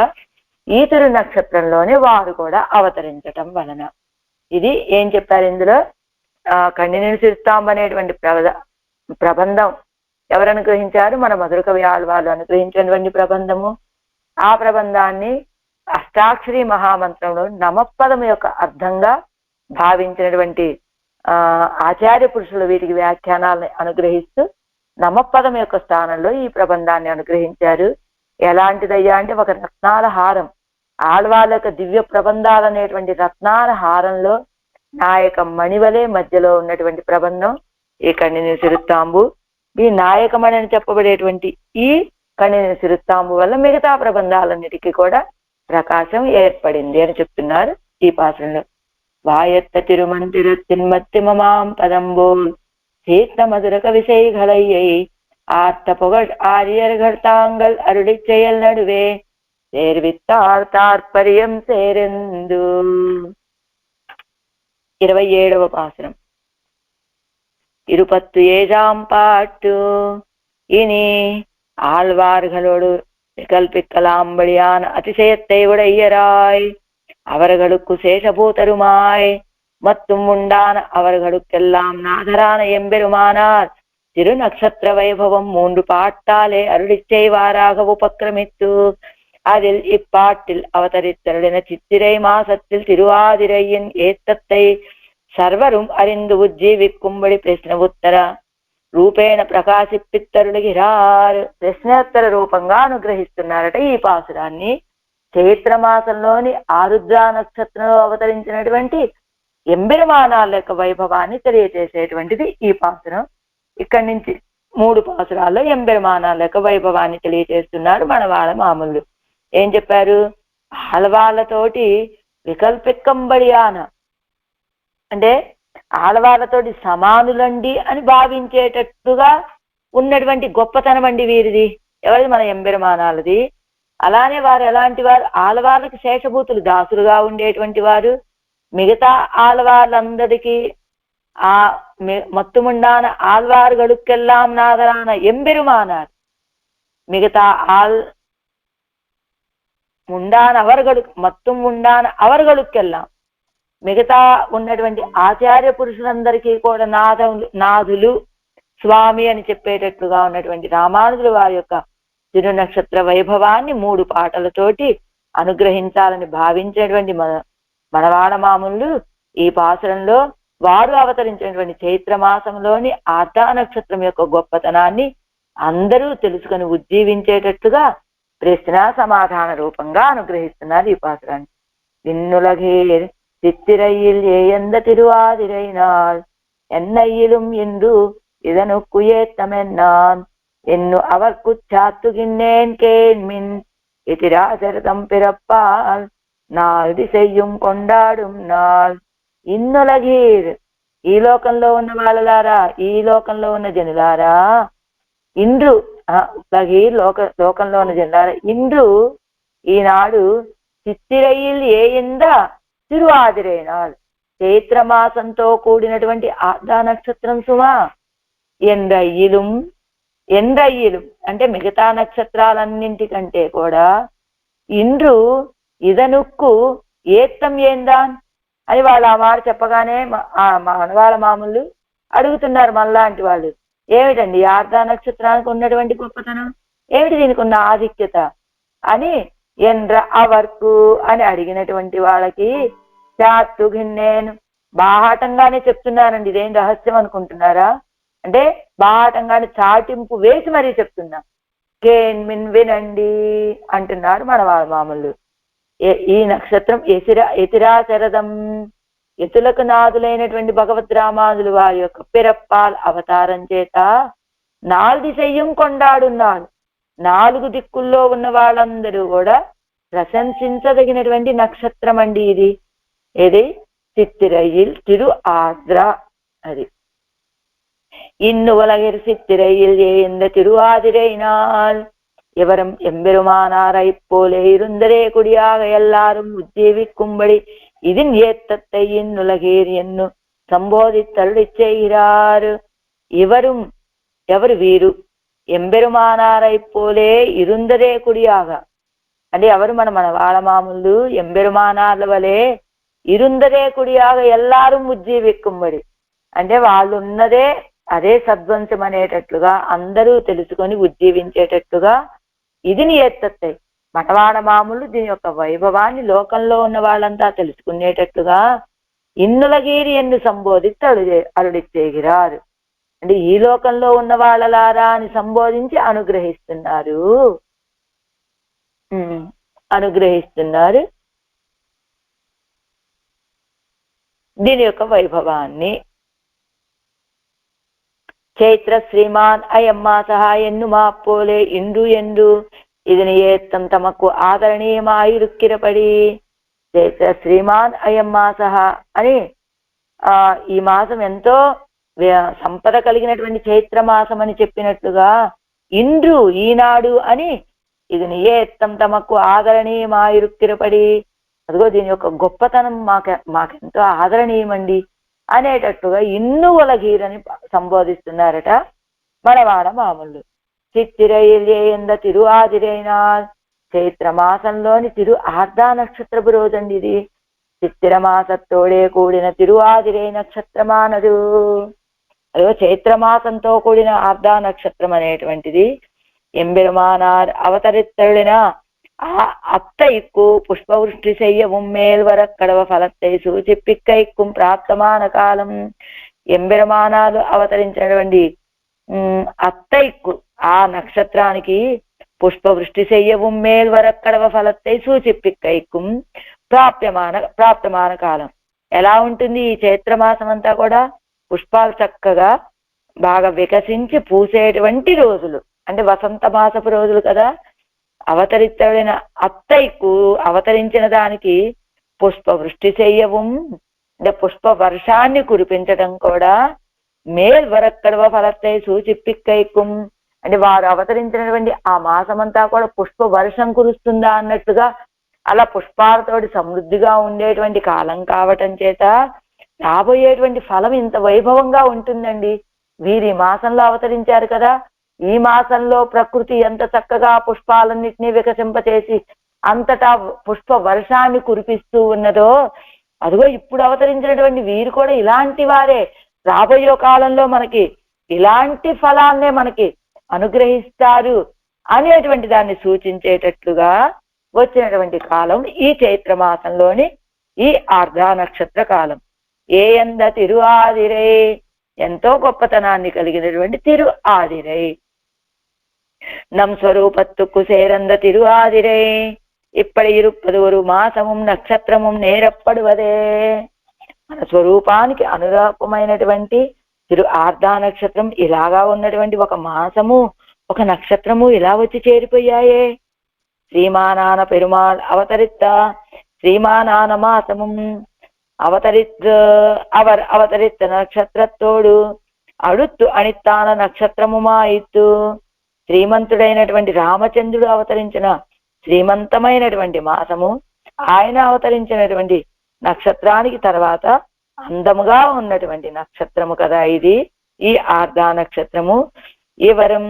ఈ తిరు నక్షత్రంలోనే వారు కూడా అవతరించటం వలన. ఇది ఏం చెప్పారు ఇందులో? కన్నిని సిరుస్తాంబ అనేటువంటి ప్రబంధం ఎవరు అనుగ్రహించారు? మన మధురకవి ఆళ్వార్లు అనుగ్రహించినటువంటి ప్రబంధము. ఆ ప్రబంధాన్ని అష్టాక్షరి మహామంత్రంలో నమపదం యొక్క అర్థంగా భావించినటువంటి ఆచార్య పురుషులు వీటికి వ్యాఖ్యానాలను అనుగ్రహిస్తూ నమపదం యొక్క స్థానంలో ఈ ప్రబంధాన్ని అనుగ్రహించారు. ఎలాంటిదయ్యా అంటే ఒక రత్నాల హారం, ఆళ్వార్ల యొక్క దివ్య ప్రబంధాలు అనేటువంటి రత్నాల హారంలో నాయక మణివలే మధ్యలో ఉన్నటువంటి ప్రబంధం ఈ కన్నిని సిరుత్తాంబు. ఈ నాయకమణి అని చెప్పబడేటువంటి ఈ కన్నిని సిరుత్తాంబు వల్ల మిగతా ప్రబంధాలన్నిటికీ కూడా ప్రకాశం ఏర్పడింది అని చెప్తున్నారు ఈ పాత్రలో. వాయత్త తిరుమంతిర తిన్మత్తి మమాం పదంబోల్ சீத்த மதுரக விசைகளையை ஆர்த்த புகழ் ஆரியர்கள் தாங்கள் அருளி செயல் நடுவே சேர்வித்தார் தாற்பரியம் சேரந்து. 27వ பாசுரம். இருபத்து ஏழாம் பாட்டு. இனி ஆழ்வார்களோடு விகல்பிக்கலாம்படியான அதிசயத்தை உடையராய் அவர்களுக்கு சேஷபூதருமாய் மற்றும் உண்டான அவர்களுக்கெல்லாம் நாதரான எம்பெருமானார் திரு நட்சத்திர வைபவம் 3 பாட்டாலே அருளி செய்வாராக உபக்கிரமித்து அதில் இப்பாட்டில் அவதரித்தருளின சித்திரை மாசத்தில் திருவாதிரையின் ஏத்தத்தை சர்வரும் அறிந்து உஜ்ஜீவிக்கும்படி பிரశ్న ఉత్తర రూపేణ ప్రకాశిప్పిత్తరులుగిరారు. ప్రశ్నోత్తర రూపంగా అనుగ్రహిస్తున్నారట ఈ పాసురాన్ని. చైత్రమాసంలోని ఆరుద్ర నక్షత్రంలో అవతరించినటువంటి ఎంబెరుమానాల యొక్క వైభవాన్ని తెలియజేసేటువంటిది ఈ పాసురం. ఇక్కడి నుంచి 3 పాసురాల్లో ఎంబెరుమానాల యొక్క వైభవాన్ని తెలియజేస్తున్నారు మనవాళ్ళ మామూలు. ఏం చెప్పారు? ఆళ్వాళ్ళతోటి వికల్పికంబడియాన అంటే ఆళ్వాళ్ళతోటి సమానులండి అని భావించేటట్టుగా ఉన్నటువంటి గొప్పతనం అండి వీరిది. ఎవరిది? మన ఎంబెరుమానాలది. అలానే వారు ఎలాంటి వారు? ఆళ్వాళ్ళకి శేషభూతులు దాసులుగా ఉండేటువంటి వారు. మిగతా ఆళ్వార్లందరికీ ఆ మత్తుముండాన ఆళ్వార్గడుక్కెల్లాం నాదరాన ఎంబెరుమానార్. మిగతా ముండాన అవర్గడు మత్తుం ఉండాన అవర్గడుక్కెల్లాం మిగతా ఉన్నటువంటి ఆచార్య పురుషులందరికీ కూడా నాదులు స్వామి అని చెప్పేటట్లుగా ఉన్నటువంటి రామానుజులు వారి యొక్క తిరు నక్షత్ర వైభవాన్ని 3 పాటలతోటి అనుగ్రహించాలని భావించేటువంటి మనవాడ మామూలు ఈ పాసురంలో వారు అవతరించినటువంటి చైత్రమాసంలోని ఆర్ధ నక్షత్రం యొక్క గొప్పతనాన్ని అందరూ తెలుసుకొని ఉజ్జీవించేటట్టుగా ప్రశ్న సమాధాన రూపంగా అనుగ్రహిస్తున్నారు ఈ పాసురాన్ని. విన్నులగేర్ சித்திரையில் ஏயந்த திருவாதிரைநாள் என்னையிலும் இன்று இதனுக்கு ஏத்தமென்னான் என்னு அவர்க்கு சாத்துகின்றேன் கேள்மின் எதிராசரதம் பிறப்பால் నాది చెయ్యం కొண்டாడుం నాల్. ఇన్నులగీర్ ఈ లోకంలో ఉన్న వాళ్ళలారా, ఈ లోకంలో ఉన్న జనులారా, ఇంద్రు లగీర్ లోకంలో ఉన్న జనులారా, ఇంద్రు ఈనాడు చిత్తిరయిల్ ఏయింద తిరువాదిరైనాల్ చైత్రమాసంతో కూడినటువంటి ఆర్ధ నక్షత్రం సుమా. ఎండ్రయ్యిలుం అంటే మిగతా నక్షత్రాలన్నింటికంటే కూడా ఇంద్రు ఇదనుక్కు ఏత్తం ఏందాన్ అని వాళ్ళు ఆ మాట చెప్పగానే మనవాళ్ళ మామూలు అడుగుతున్నారు మనలాంటి వాళ్ళు, ఏమిటండి ఆర్ధ నక్షత్రానికి ఉన్నటువంటి గొప్పతనం ఏమిటి, దీనికి ఉన్న ఆధిక్యత అని ఎండ్ర అవర్కు అని అడిగినటువంటి వాళ్ళకి చాతుగిన్నేను బాహాటంగానే చెప్తున్నానండి. ఇదేం రహస్యం అనుకుంటున్నారా? అంటే బాహాటంగానే చాటింపు వేసి మరీ చెప్తున్నా. కేన్మిన్ వినండి అంటున్నారు మనవాళ్ళ మామూలు. ఈ నక్షత్రం ఎతిరాశరథం ఎతులకు నాదులైనటువంటి భగవద్ రామానుజులు వారి యొక్క పిరప్పాల్ అవతారం చేత 4 దిశయ్యం కొండాడున్నాడు. 4 దిక్కుల్లో ఉన్న వాళ్ళందరూ కూడా ప్రశంసించదగినటువంటి నక్షత్రం అండి ఇది. ఏది? చిత్తిరయిల్ తిరు ఆర్ద్ర. అది ఇన్ను ఉలగిరి చిత్తిరయిల్ ఏంద తిరువాదిరైనాల్. இவரும் எம்பெருமானாரை போலே இருந்தரே குடியாக எல்லாரும் உஜ்ஜீவிக்கும்படி இதன் ஏத்தத்தை இன்னுலகீர் என்னும் సంబోధితరుడు செய்கிறார். இவரும் ఎవరు వీరు ఎంబెరుమానారై పోలే ఇరుందరే కుడియాగా అంటే ఎవరు మన వాళమాములు ఎంబెరుమానార్ల వలె ఇరుందరే కుడియాగా ఎల్లారు ఉజ్జీవిక్కుమ్మడి అంటే వాళ్ళు ఉన్నదే అదే సద్వంశం అనేటట్లుగా అందరూ తెలుసుకొని ఉజ్జీవించేటట్టుగా ఇది నియత్తై మనవాడమాములు దీని యొక్క వైభవాన్ని లోకంలో ఉన్న వాళ్ళంతా తెలుసుకునేటట్లుగా ఇన్నులగీరి ఎన్ను సంబోధిస్తూ అరుడిచ్చేగిరారు అంటే ఈ లోకంలో ఉన్న వాళ్ళలారా అని సంబోధించి అనుగ్రహిస్తున్నారు దీని యొక్క వైభవాన్ని. చైత్ర శ్రీమాన్ అయమ్మాస ఎన్ను మాప్పోలే ఇండు ఎండు ఇదిని ఏత్తం తమకు ఆదరణీయమాయిరుక్కిరపడి చైత్ర శ్రీమాన్ అయమ్మాస అని ఈ మాసం ఎంతో సంపద కలిగినటువంటి చైత్ర మాసం అని చెప్పినట్లుగా ఇండ్రు ఈనాడు అని ఇది నియేత్తం తమకు ఆదరణీయమాయిరుక్కిరపడి అదిగో దీని యొక్క గొప్పతనం మాకెంతో ఆదరణీయమండి అనేటట్టుగా ఇన్ను ఒలగీరని సంబోధిస్తున్నారట మనవాడ మామూలు. చిత్తిరైల్యేంద తిరువాదిరైనా చైత్ర మాసంలోని తిరు ఆర్ధా నక్షత్రపు రోజండి ఇది. చిత్తిర మాసత్తోడే కూడిన తిరువాదిరై నక్షత్రమానదు. అదో చైత్రమాసంతో కూడిన ఆర్ధా నక్షత్రం అనేటువంటిది ఎంబెరుమానార్ అవతరిత్తరుడిన அத்தைக்கு புஷ்பவృష్టి செய்யவும் மேல்வர கடவ ఫలத்தை సూచిప్పిక్కైక్కుం ప్రాప్తమాన కాలం ఎంబెరుమానాలు అవతరించినటువంటి అత్తైక్కు ఆ నక్షత్రానికి పుష్పవృష్టి చెయ్యவும் మేల్వర కడవ ఫలத்தை సూచిప్పిక్కైక్కుం ప్రాప్తమాన కాలం. ఎలా ఉంటుంది ఈ చైత్రమాసం అంతా కూడా పుష్పాలు చక్కగా బాగా వికసించి పూసేటువంటి రోజులు అంటే వసంత మాసపు రోజులు కదా. అవతరిత్తడిన అత్తైకు అవతరించిన దానికి పుష్పవృష్టి చెయ్యవం అంటే పుష్ప వర్షాన్ని కురిపించడం కూడా మేల్వరక్కడవ ఫలத்தை సూచిప్పిక్కైక్కుం అంటే వారు అవతరించినటువంటి ఆ మాసమంతా కూడా పుష్ప వర్షం కురుస్తుందా అన్నట్టుగా అలా పుష్పాలతోటి సమృద్ధిగా ఉండేటువంటి కాలం కావటం చేత రాబోయేటువంటి ఫలం ఇంత వైభవంగా ఉంటుందండి. వీరి మాసంలో అవతరించారు కదా. ఈ మాసంలో ప్రకృతి ఎంత చక్కగా పుష్పాలన్నిటినీ వికసింపచేసి అంతటా పుష్ప వర్షాన్ని కురిపిస్తూ ఉన్నదో అదిగో ఇప్పుడు అవతరించినటువంటి వీరు కూడా ఇలాంటి వారే రాబోయే కాలంలో మనకి ఇలాంటి ఫలాన్నే మనకి అనుగ్రహిస్తారు అనేటువంటి దాన్ని సూచించేటట్లుగా వచ్చినటువంటి కాలం ఈ చైత్ర మాసంలోని ఈ ఆర్ధా నక్షత్ర కాలం. ఏయంద తిరు ఆదిరై ఎంతో గొప్పతనాన్ని కలిగినటువంటి తిరు ఆదిరై நம் ஸ்வரூபத்துக்கு சேரந்த திருவாதிரை இப்படி இருப்பது ஒரு మాసముం నక్షత్రముం నేరப்படுవదే. మన స్వరూపానికి అనురూపమైనటువంటి తిరు ఆర్ధా నక్షత్రం ఇలాగా ఉన్నటువంటి ఒక మాసము ఒక నక్షత్రము ఇలా వచ్చి చేరిపోయాయే. శ్రీమానాన పెరుమాళ్ అవతరిత్త శ్రీమానాన మాసముం అవతరిత్త నక్షత్రத்தோடு అడుత్తు అనిత్తాన నక్షత్రముమాయిత్తు శ్రీమంతుడైనటువంటి రామచంద్రుడు అవతరించిన శ్రీమంతమైనటువంటి మాసము ఆయన అవతరించినటువంటి నక్షత్రానికి తర్వాత అందముగా ఉన్నటువంటి నక్షత్రము కదా ఇది ఈ ఆర్ధా నక్షత్రము. ఎవరం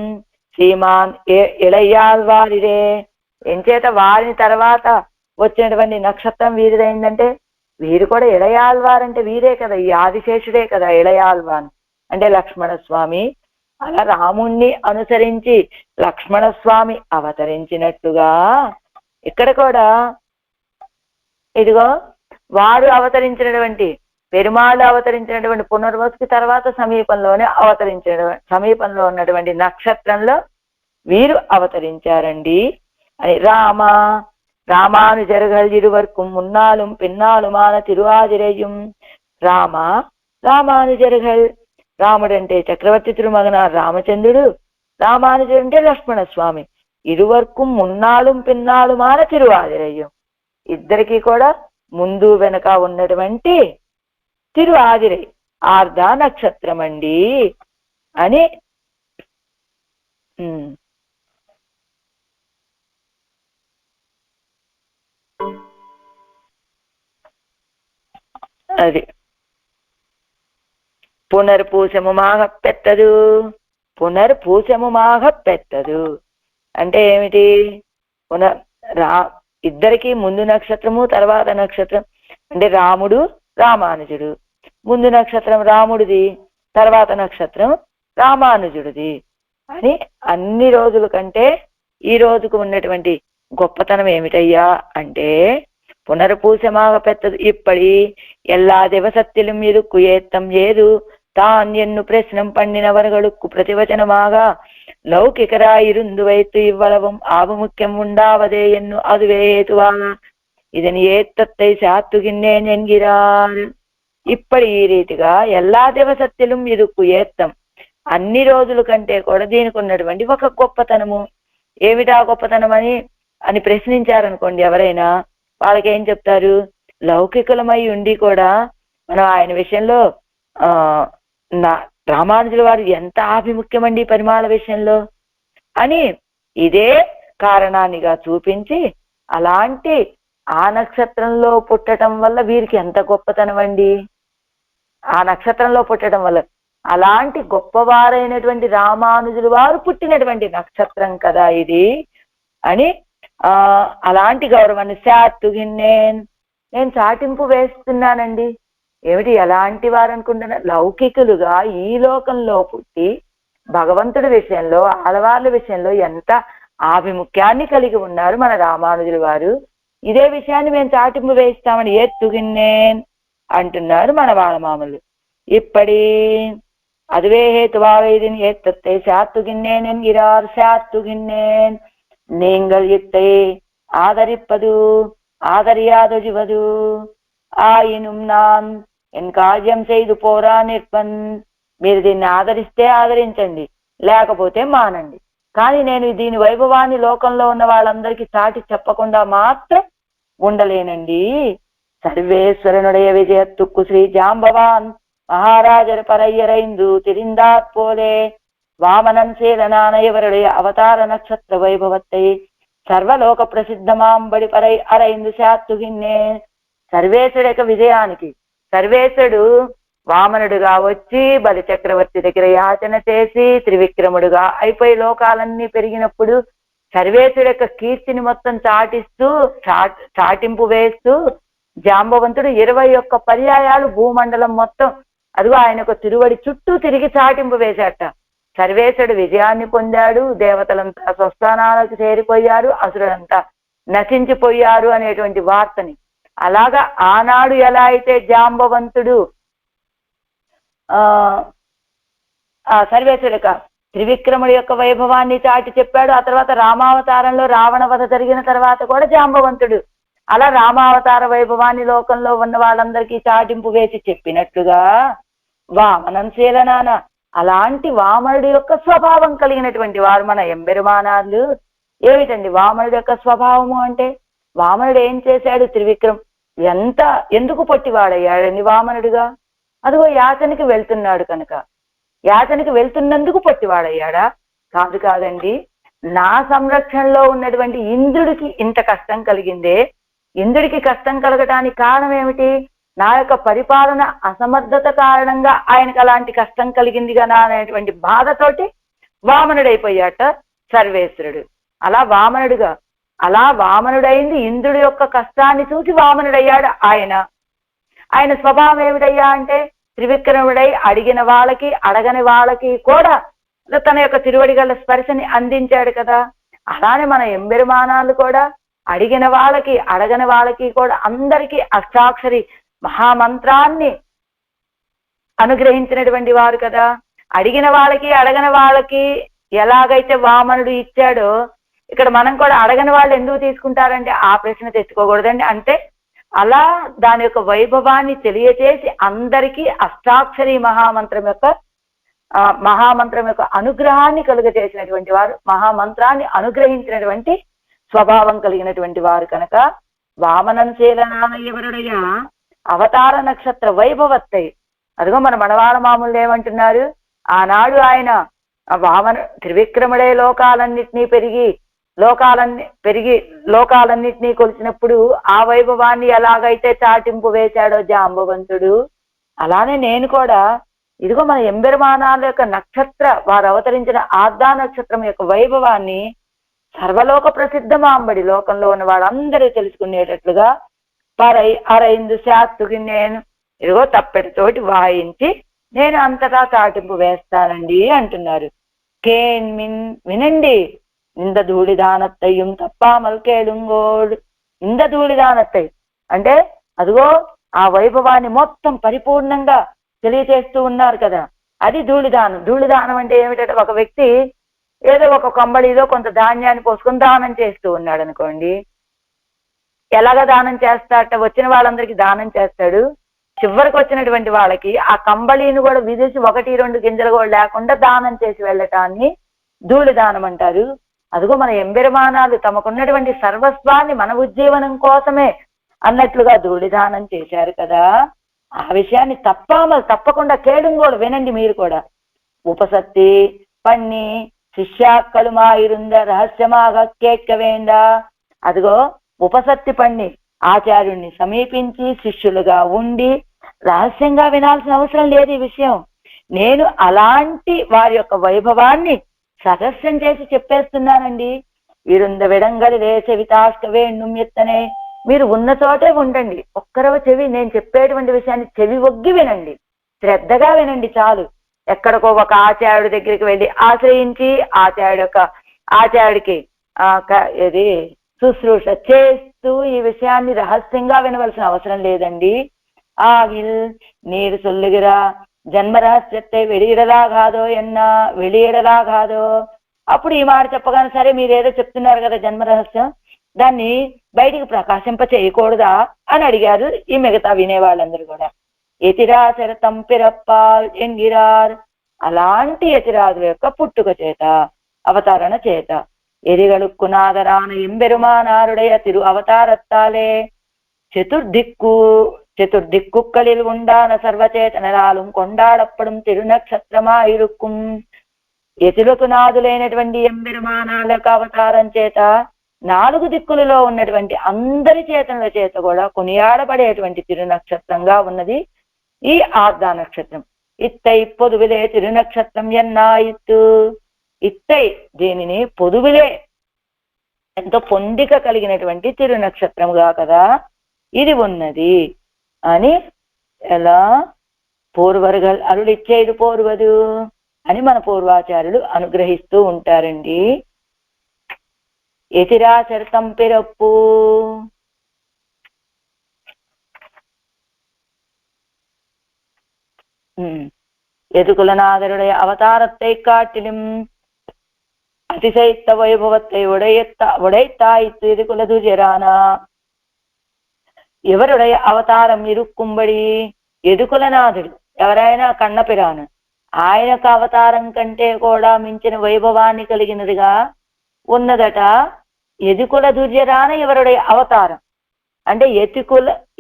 శ్రీమాన్ ఇళయాల్వారిరే ఎంచేత వారిని తర్వాత వచ్చినటువంటి నక్షత్రం వీరిదైందంటే వీరు కూడా ఇళయాల్వారంటే వీరే కదా, ఈ ఆదిశేషుడే కదా ఇళయాల్వాన్ అంటే లక్ష్మణస్వామి. అలా రాముణ్ణి అనుసరించి లక్ష్మణస్వామి అవతరించినట్టుగా ఇక్కడ కూడా ఇదిగో వారు అవతరించినటువంటి పెరుమాళ్ళు అవతరించినటువంటి పునర్వసుకి తర్వాత సమీపంలో ఉన్నటువంటి నక్షత్రంలో వీరు అవతరించారండి అని. రామానుజர்கள் இருவர்க்கும் முன்னாலும் பின்னாலுமான திருவாதிரையும் రామానుజர்கள் రాముడు అంటే చక్రవర్తి తిరుమగన రామచంద్రుడు, రామానుజుడు అంటే లక్ష్మణస్వామి. ఇరువర్కు మున్నాళం పిన్నాళుమాన తిరువాదిరయ్యం ఇద్దరికి కూడా ముందు వెనక ఉన్నటువంటి తిరువాదిరై ఆర్ధా నక్షత్రం అండి అని అది పునర్పూసముమాగ పెత్తదు, పునర్పూసముమాగ పెత్తదు అంటే ఏమిటి? రా ఇద్దరికి ముందు నక్షత్రము తర్వాత నక్షత్రం అంటే రాముడు రామానుజుడు, ముందు నక్షత్రం రాముడిది, తర్వాత నక్షత్రం రామానుజుడిది అని అన్ని రోజుల కంటే ఈ రోజుకు ఉన్నటువంటి గొప్పతనం ఏమిటయ్యా అంటే పునర్పూసమాగ పెత్తదు ఇప్పటి எல்லா திவசத்திலும் இருக்கு ஏத்தம் ஏது தான் என்னு பிரశ్னம் பண்ணினவர்களுக்கு பிரதிவச்சனமாக லௌகிகராயிருந்து வைத்து இவ்வளவும் ஆபமுக்கியம் உண்டாவதே என்னு அதுவே ஏதுவாக இதன் ஏத்தத்தை சாத்துகின்றேன் என்கிறார். ఇప్పటి ఈ రీతిగా எல்லா దివసత్తిலும் ఇరుక్కు ఏత్తం అన్ని రోజుల కంటే కూడా దీనికి ఉన్నటువంటి ఒక గొప్పతనము ఏమిటా గొప్పతనం అని ప్రశ్నించారనుకోండి ఎవరైనా, వాళ్ళకి ఏం చెప్తారు? లౌకికులమై ఉండి కూడా మనం ఆయన విషయంలో రామానుజుల వారు ఎంత ఆభిముఖ్యమండి పరిమాణ విషయంలో అని ఇదే కారణాన్నిగా చూపించి అలాంటి ఆ నక్షత్రంలో పుట్టడం వల్ల వీరికి ఎంత గొప్పతనం అండి, ఆ నక్షత్రంలో పుట్టడం వల్ల అలాంటి గొప్పవారైనటువంటి రామానుజుల వారు పుట్టినటువంటి నక్షత్రం కదా ఇది అని అలాంటి గౌరవాన్ని నేను చాటింపు వేస్తున్నానండి. ఏమిటి ఎలాంటి వారు అనుకుంటున్నా? లౌకికులుగా ఈ లోకంలో పుట్టి భగవంతుడి విషయంలో ఆడవాళ్ళ విషయంలో ఎంత ఆభిముఖ్యాన్ని కలిగి ఉన్నారు మన రామానుజుల వారు. ఇదే విషయాన్ని మేము చాటింపు వేస్తామని ఏత్తుగిన్నేన్ అంటున్నారు మన బాలమామలు. ఇప్పటి அதுவே ஹேத்துவாக இதன் ஏத்தத்தை சாத்துகின்றேன் என்கிறார். சாத்துகின்றேன் நீங்கள் இத்தை ஆதரிப்பது ஆதரியாதொழிவது ஆயினும் நான் ఎన్ కార్యం చేయదు పోరా నిర్పన్. మీరు దీన్ని ఆదరిస్తే ఆదరించండి, లేకపోతే మానండి. కానీ నేను దీని వైభవాన్ని లోకంలో ఉన్న వాళ్ళందరికీ చాటి చెప్పకుండా మాత్రం ఉండలేనండి. సర్వేశ్వరనుடைய విజయత్తుక్కు శ్రీ జాంబవాన్ மகாராஜர் பரையறைந்து திரிந்தாற் போலே வாமனன் சேரனான இவருடைய அவதார நட்சத்திர வைபவத்தை సర్వలోక ప్రసిద్ధమాంబడి పరై అరైందు శాత్తుగిన్నే. సర్వేశ్వరుడి యొక్క విజయానికి సర్వేశ్వరుడు వామనుడుగా వచ్చి బలి చక్రవర్తి దగ్గర యాచన చేసి త్రివిక్రముడుగా అయిపోయి లోకాలన్నీ పెరిగినప్పుడు సర్వేశ్వరుడి యొక్క కీర్తిని మొత్తం చాటింపు వేస్తూ జాంబవంతుడు 21 పర్యాయాలు భూమండలం మొత్తం అదిగో ఆయన యొక్క తిరువడి చుట్టూ తిరిగి చాటింపు వేశాట. సర్వేశ్వరుడు విజయాన్ని పొందాడు, దేవతలంతా స్వస్థానాలకు చేరిపోయారు, అసురులంతా నశించిపోయారు అనేటువంటి వార్తని. అలాగా ఆనాడు ఎలా అయితే జాంబవంతుడు సర్వేశ్వరుడు యొక్క త్రివిక్రముడి యొక్క వైభవాన్ని చాటి చెప్పాడు. ఆ తర్వాత రామావతారంలో రావణ వధ జరిగిన తర్వాత కూడా జాంబవంతుడు అలా రామావతార వైభవాన్ని లోకంలో ఉన్న వాళ్ళందరికీ చాటింపు వేసి చెప్పినట్లుగా వామనం శీలనాన అలాంటి వామనుడి యొక్క స్వభావం కలిగినటువంటి వారు మన ఎంబెరుమానాలు. ఏమిటండి వామనుడి యొక్క స్వభావము అంటే? వామనుడు ఏం చేశాడు? త్రివిక్రమ్ ఎందుకు పొట్టివాడయ్యాడండి వామనుడిగా? అదిగో యాచనకి వెళ్తున్నాడు కనుక, యాచనకి వెళ్తున్నందుకు పొట్టివాడయ్యాడా? కాదండి. నా సంరక్షణలో ఉన్నటువంటి ఇంద్రుడికి ఇంత కష్టం కలిగిందే, ఇంద్రుడికి కష్టం కలగటానికి కారణం ఏమిటి? నా యొక్క పరిపాలన అసమర్థత కారణంగా ఆయనకు అలాంటి కష్టం కలిగింది కదా అనేటువంటి బాధతోటి వామనుడైపోయాట సర్వేశ్వరుడు. అలా వామనుడైంది ఇంద్రుడి యొక్క కష్టాన్ని చూసి వామనుడయ్యాడు ఆయన. ఆయన స్వభావం ఏమిటయ్యా అంటే త్రివిక్రముడై అడిగిన వాళ్ళకి అడగని వాళ్ళకి కూడా తన యొక్క తిరువడిగల స్పర్శని అందించాడు కదా. అలానే మన ఎంబెరుమానాలు కూడా అడిగిన వాళ్ళకి అడగని వాళ్ళకి కూడా అందరికీ అష్టాక్షరి మహామంత్రాన్ని అనుగ్రహించినటువంటి వారు కదా. అడిగిన వాళ్ళకి అడగని వాళ్ళకి ఎలాగైతే వామనుడు ఇచ్చాడో ఇక్కడ మనం కూడా అడగని వాళ్ళు ఎందుకు తీసుకుంటారంటే ఆ ప్రశ్న తెచ్చుకోకూడదండి. అంటే అలా దాని యొక్క వైభవాన్ని తెలియచేసి అందరికీ అష్టాక్షరి మహామంత్రం యొక్క అనుగ్రహాన్ని కలుగజేసినటువంటి వారు, మహామంత్రాన్ని అనుగ్రహించినటువంటి స్వభావం కలిగినటువంటి వారు కనుక వామనం శీలనానయ్యవరుడయ అవతార నక్షత్ర వైభవత్తై. అదిగో మన మనవాళ్ళ మామూలు ఏమంటున్నారు? ఆనాడు ఆయన త్రివిక్రముడే లోకాలన్నింటినీ పెరిగి లోకాలన్నిటినీ కొలిచినప్పుడు ఆ వైభవాన్ని ఎలాగైతే చాటింపు వేశాడో జాంబవంతుడు, అలానే నేను కూడా ఇదిగో మన ఎంబెరుమానాల యొక్క నక్షత్ర వారు అవతరించిన ఆర్ధా నక్షత్రం యొక్క వైభవాన్ని సర్వలోక ప్రసిద్ధమాంబడి లోకంలో ఉన్న వాళ్ళందరూ తెలుసుకునేటట్లుగా అరైందు శాస్త్రుకి నేను ఇదిగో తప్పెటతోటి వాయించి నేను అంతటా చాటింపు వేస్తానండి అంటున్నారు. కేన్మిన్ వినండి, ఇంద ధూళిదానత్తయ్యం తప్పామల్ కేళుంగోడు. ఇంద ధూళిదానత్తై అంటే అదిగో ఆ వైభవాన్ని మొత్తం పరిపూర్ణంగా తెలియచేస్తూ ఉన్నారు కదా, అది ధూళిదానం. ధూళిదానం అంటే ఏమిటంటే ఒక వ్యక్తి ఏదో ఒక కంబళిలో కొంత ధాన్యాన్ని పోసుకొని దానం చేస్తూ ఉన్నాడు అనుకోండి. ఎలాగ దానం చేస్తాట, వచ్చిన వాళ్ళందరికీ దానం చేస్తాడు, చివరికి వచ్చినటువంటి వాళ్ళకి ఆ కంబళిని కూడా విదిసి 1-2 గింజలు కూడా లేకుండా దానం చేసి వెళ్ళటాన్ని ధూళిదానం అంటారు. అదిగో మన ఎంబెరుమానాలు తమకున్నటువంటి సర్వస్వాన్ని మన ఉజ్జీవనం కోసమే అన్నట్లుగా ధూళిదానం చేశారు కదా. ఆ విషయాన్ని తప్పకుండా కేడుంగోడు వినండి మీరు కూడా. ఉపసత్తి పన్ని శిష్యాక్కలుమాయిరుంద రహస్యమాగ కేట్కవేంద. అదిగో ఉపసత్తి పన్ని ఆచార్యుణ్ణి సమీపించి శిష్యులుగా ఉండి రహస్యంగా వినాల్సిన అవసరం లేదు ఈ విషయం. నేను అలాంటి వారి యొక్క వైభవాన్ని సదస్యం చేసి చెప్పేస్తున్నానండి. వీరుంద విడంగలి వేసే వితాష్కవే ఎత్తనే. మీరు ఉన్న చోటే ఉండండి, ఒక్కరవ చెవి నేను చెప్పేటువంటి విషయాన్ని చెవి ఒగ్గి వినండి, శ్రద్ధగా వినండి చాలు. ఎక్కడికో ఒక ఆచార్యుడి దగ్గరికి వెళ్ళి ఆశ్రయించి ఆచార్యుడికి ఇది శుశ్రూష చేస్తూ ఈ విషయాన్ని రహస్యంగా వినవలసిన అవసరం లేదండి. ఆగిల్ నీరు సొల్లుగిరా జన్మరహస్యத்தை வெளியிடலாகாதோ ఎన్నా வெளியிடலாகாதో. అప్పుడు ఈ మాట చెప్పగానే సరే మీరు ఏదో చెప్తున్నారు కదా జన్మరహస్యం, దాన్ని బయటికి ప్రకాశింప చేయకూడదా అని అడిగారు ఈ మిగతా వినేవాళ్ళందరూ కూడా. ఎతిరాశరతం పిరప్పాల్ ఎంగిరార్. అలాంటి యతిరాజుల యొక్క పుట్టుక చేత అవతరణ చేత ఎరిగలుక్కునాదరాన ఎంబెరుమానారుடைய తిరు అవతారత్తాలే చతుర్దిక్కుక్களில் உண்டான సర్వచేతనరాலும் కొండాడప్పడం తిరునక్షత్రమా ఇరుక్కుం. యతులకు నాదులైనటువంటి ఎంబెరుమానాల యొక్క అవతారం చేత 4 దిక్కులలో ఉన్నటువంటి అందరి చేతనుల చేత కూడా కొనియాడబడేటువంటి తిరునక్షత్రంగా ఉన్నది ఈ ఆర్ధా నక్షత్రం. ఇత్తై పొదువిలే తిరునక్షత్రం ఎన్నాయిత్తు. ఇత్తై దీనిని పొదువిలే ఎంతో పొందిక కలిగినటువంటి తిరునక్షత్రముగా కదా ఇది ఉన్నది అని ఎలా పూర్వరుగల్ అరుളിచ్చేది పోర్వదు అని మన పూర్వాచార్యులు అనుగ్రహిస్తూ ఉంటారండి. ఎతిరాచరితం పిరప్పు. எதுகுலநாதருடைய அவதாரத்தை காட்டிலும் அதிசயித்த வைபவத்தை உடைத்தாய்த்து எதுகுலதுஜரானா. ఎవరుடைய అవతారం ఇరుక్కుంబడి ఎదుకులనాథుడు ఎవరైనా కన్నపిరాను ఆయనకు అవతారం కంటే కూడా మించిన వైభవాన్ని కలిగినదిగా ఉన్నదట ఎదుకుల దుర్యరాన ఎవరుடைய అవతారం. అంటే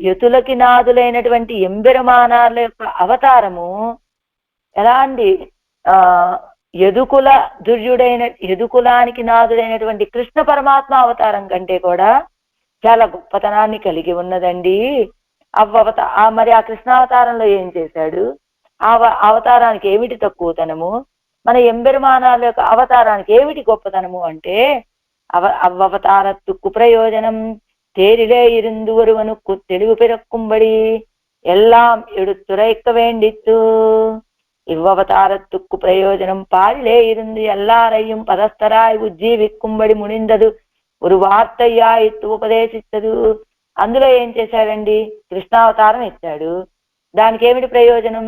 యతులకి నాదులైనటువంటి ఎంబెరుమానాల యొక్క అవతారము ఎలాంటి యదుకులానికి నాదుడైనటువంటి కృష్ణ పరమాత్మ అవతారం కంటే కూడా చాలా గొప్పతనాన్ని కలిగి ఉన్నదండి. మరి ఆ కృష్ణావతారంలో ఏం చేశాడు, ఆ అవతారానికి ఏమిటి తక్కువతనము, మన ఎంబెరుమానాల యొక్క అవతారానికి ఏమిటి గొప్పతనము అంటే అవ్వవతారత్తుకు ప్రయోజనం தேரிலே இருந்து ஒருவனுக்கு தெளிவு பிறக்கும்படி எல்லாம் எடுத்துரைக்க வேண்டித்து. இவ்வவதாரத்துக்கு பிரயோஜனம் பாரிலே இருந்து எல்லாரையும் பதஸ்தராய் ఉజ్జీవిక్కుம்பడి మునిందదు ஒரு వార్తయ్యాయిత్తు ఉపదేశిస్తదు. అందులో ఏం చేశాడండి, కృష్ణావతారం ఇచ్చాడు, దానికి ఏమిటి ప్రయోజనం,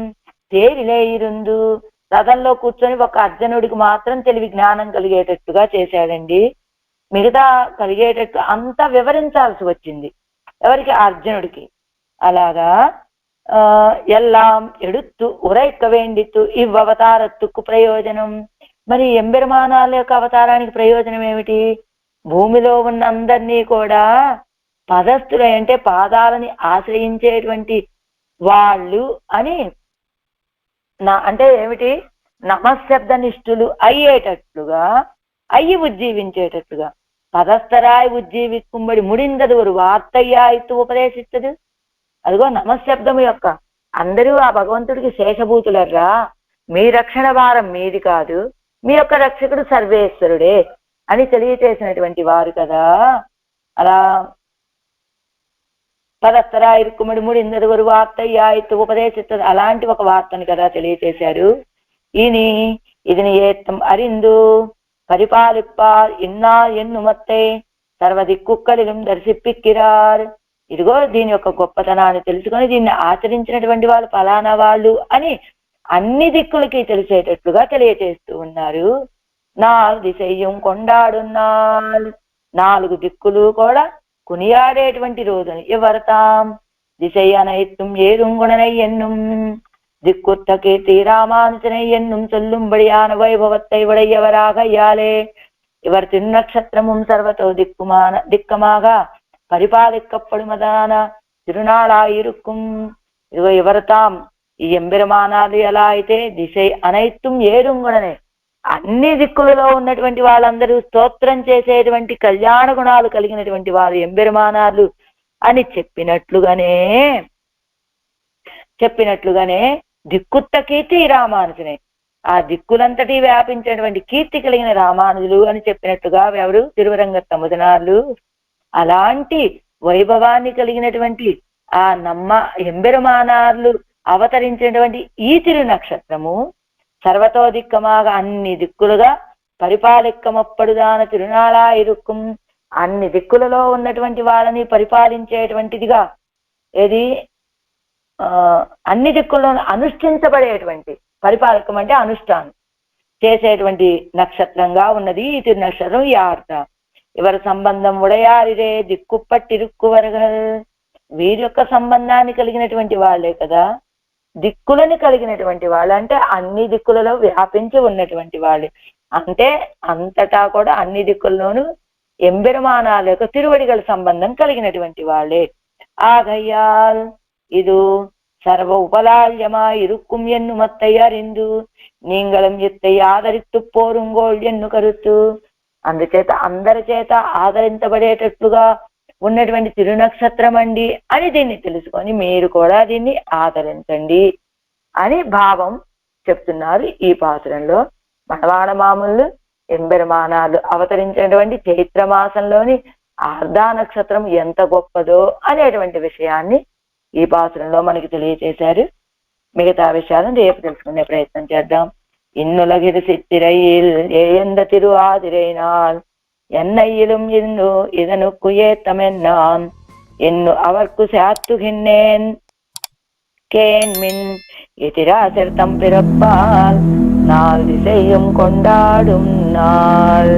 తేరిలే ఇరుందు రథంలో కూర్చొని ఒక అర్జునుడికి మాత్రం తెలివి జ్ఞానం కలిగేటట్టుగా చేశాడండి. మిగతా కలిగేటట్టు అంతా వివరించాల్సి వచ్చింది ఎవరికి, అర్జునుడికి. అలాగా ఎల్లాం ఎడుత్తు ఉరైక్క వేండిత్తు ఇవ్వవతారత్తుకు ప్రయోజనం. మరి ఎంబెరుమానాల యొక్క అవతారానికి ప్రయోజనం ఏమిటి, భూమిలో ఉన్న అందరినీ కూడా పదస్థులై అంటే పాదాలని ఆశ్రయించేటువంటి వాళ్ళు అని అంటే ఏమిటి, నమశబ్ద నిష్ఠులు అయ్యేటట్లుగా ఉజ్జీవించేటట్టుగా. பதஸ்தராய் உజ్జీవిக்கும்பడి ముడిందదు ஒரு వార్తయ్యాయిత్తు ఉపదేశిస్తదు. అదిగో నమశబ్దము యొక్క అందరూ ఆ భగవంతుడికి శేషభూతులర్రా, మీ రక్షణ భారం మీది కాదు, మీ యొక్క రక్షకుడు సర్వేశ్వరుడే అని తెలియచేసినటువంటి వారు కదా. అలా పదస్తరా ఇరుక్కుమడి ముడిందరు ஒரு వార్తయ్యాయిత్తు ఉపదేశిస్తది, అలాంటి ఒక వార్తని కదా తెలియచేశారు. ఇదిని ఏత్తం అరిందు పరిపాలిప్పార్ ఇన్నా ఎన్నుమత్తే సర్వదిక్కుక్కలిலும் దర్శిప్పిక్కిరార్. ఇదిగో దీని యొక్క గొప్పతనాన్ని తెలుసుకొని దీన్ని ఆచరించినటువంటి వాళ్ళు ఫలానా వాళ్ళు అని అన్ని దిక్కులకి తెలిసేటట్లుగా తెలియచేస్తూ ఉన్నారు. నాలుగు దిశయ్యం కొండాడున్నాళ్ళు, 4 దిక్కులు కూడా కొనియాడేటువంటి రోజుని ఎవరతాం దిశయ్యనైత్తుం ఏరుంగుణనై ఎన్నుం திக்குத்த கீர்த்தி ராமானுஜனை என்னும் சொல்லும்படியான வைபவத்தை உடையவராக இவர் திருநக்ஷத்திரமும் சர்வத்தோ திக்கமாக பரிபாலிக்கப்படுமதான திருநாளாயிருக்கும். இவர் தாம் ఎంబెరమానాలు ఎలా అయితే దిశై అనైత్తుం ఏరుంగుణనే, అన్ని దిక్కులలో ఉన్నటువంటి వాళ్ళందరూ స్తోత్రం చేసేటువంటి కళ్యాణ గుణాలు కలిగినటువంటి వారు ఎంబెరమానాలు అని చెప్పినట్లుగానే దిక్కుత్త కీర్తి రామానుజునే, ఆ దిక్కులంతటి వ్యాపించినటువంటి కీర్తి కలిగిన రామానుజులు అని చెప్పినట్టుగా ఎవరు తిరువరంగ తముదనాలు. అలాంటి వైభవాన్ని కలిగినటువంటి ఆ ఎంబెరుమానార్లు అవతరించినటువంటి ఈ తిరు నక్షత్రము సర్వతో దిక్కమాగా అన్ని దిక్కులుగా పరిపాలిక్కమప్పుడుదాన తిరునాళా ఇరుక్కుం, అన్ని దిక్కులలో ఉన్నటువంటి వాళ్ళని పరిపాలించేటువంటిదిగా, ఏది అన్ని దిక్కుల్లో అనుష్ఠించబడేటువంటి, పరిపాలకం అంటే అనుష్ఠానం చేసేటువంటి నక్షత్రంగా ఉన్నది ఈ తిరు నక్షత్రం. యార్త ఎవరి సంబంధం ఉడయారిరే దిక్కుప్పట్టిరుక్కువరగల్, వీరి యొక్క సంబంధాన్ని కలిగినటువంటి వాళ్ళే కదా దిక్కులని కలిగినటువంటి వాళ్ళు, అంటే అన్ని దిక్కులలో వ్యాపించి ఉన్నటువంటి వాళ్ళే, అంటే అంతటా కూడా అన్ని దిక్కుల్లోనూ ఎంబెరుమానాల యొక్క తిరువడిగల సంబంధం కలిగినటువంటి వాళ్ళే. ఆగయ్యాల్ இது சர்வ உபலால்யமா இருக்கும் என்னும் மத்தை அறிந்து நீங்களும் ఎత్తై ఆదరిత్తు పోరుంగోళ్ ఎన్ను కరుత్తు. అందుచేత అందరి చేత ఆదరించబడేటట్లుగా ఉన్నటువంటి తిరునక్షత్రం అండి అని దీన్ని తెలుసుకొని మీరు కూడా దీన్ని ఆదరించండి అని భావం చెప్తున్నారు ఈ పాసురంలో. మనవాడ మామూలు ఎంబెరుమానాలు అవతరించినటువంటి చైత్ర మాసంలోని ఆర్ధా నక్షత్రం ఎంత గొప్పదో అనేటువంటి విషయాన్ని ఈ పాసురంలో మనకి తెలియచేశారు. మిగతా విషయాలను రేపు తెలుసుకునే ప్రయత్నం చేద్దాం. இன்னுலகிது சித்திரையில் ஏந்த திரு ஆதிரைனால் என்னையிலும் இன்னு இதனுக்கு ஏத்தமென்னான் என்னு அவர்க்கு சாத்துகின்றேன் கேன்மின் எதிராசர் தம் பிறப்பால் நாள் திசையும் கொண்டாடும் நாள்.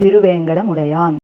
తిరువేంగడముడయాన్.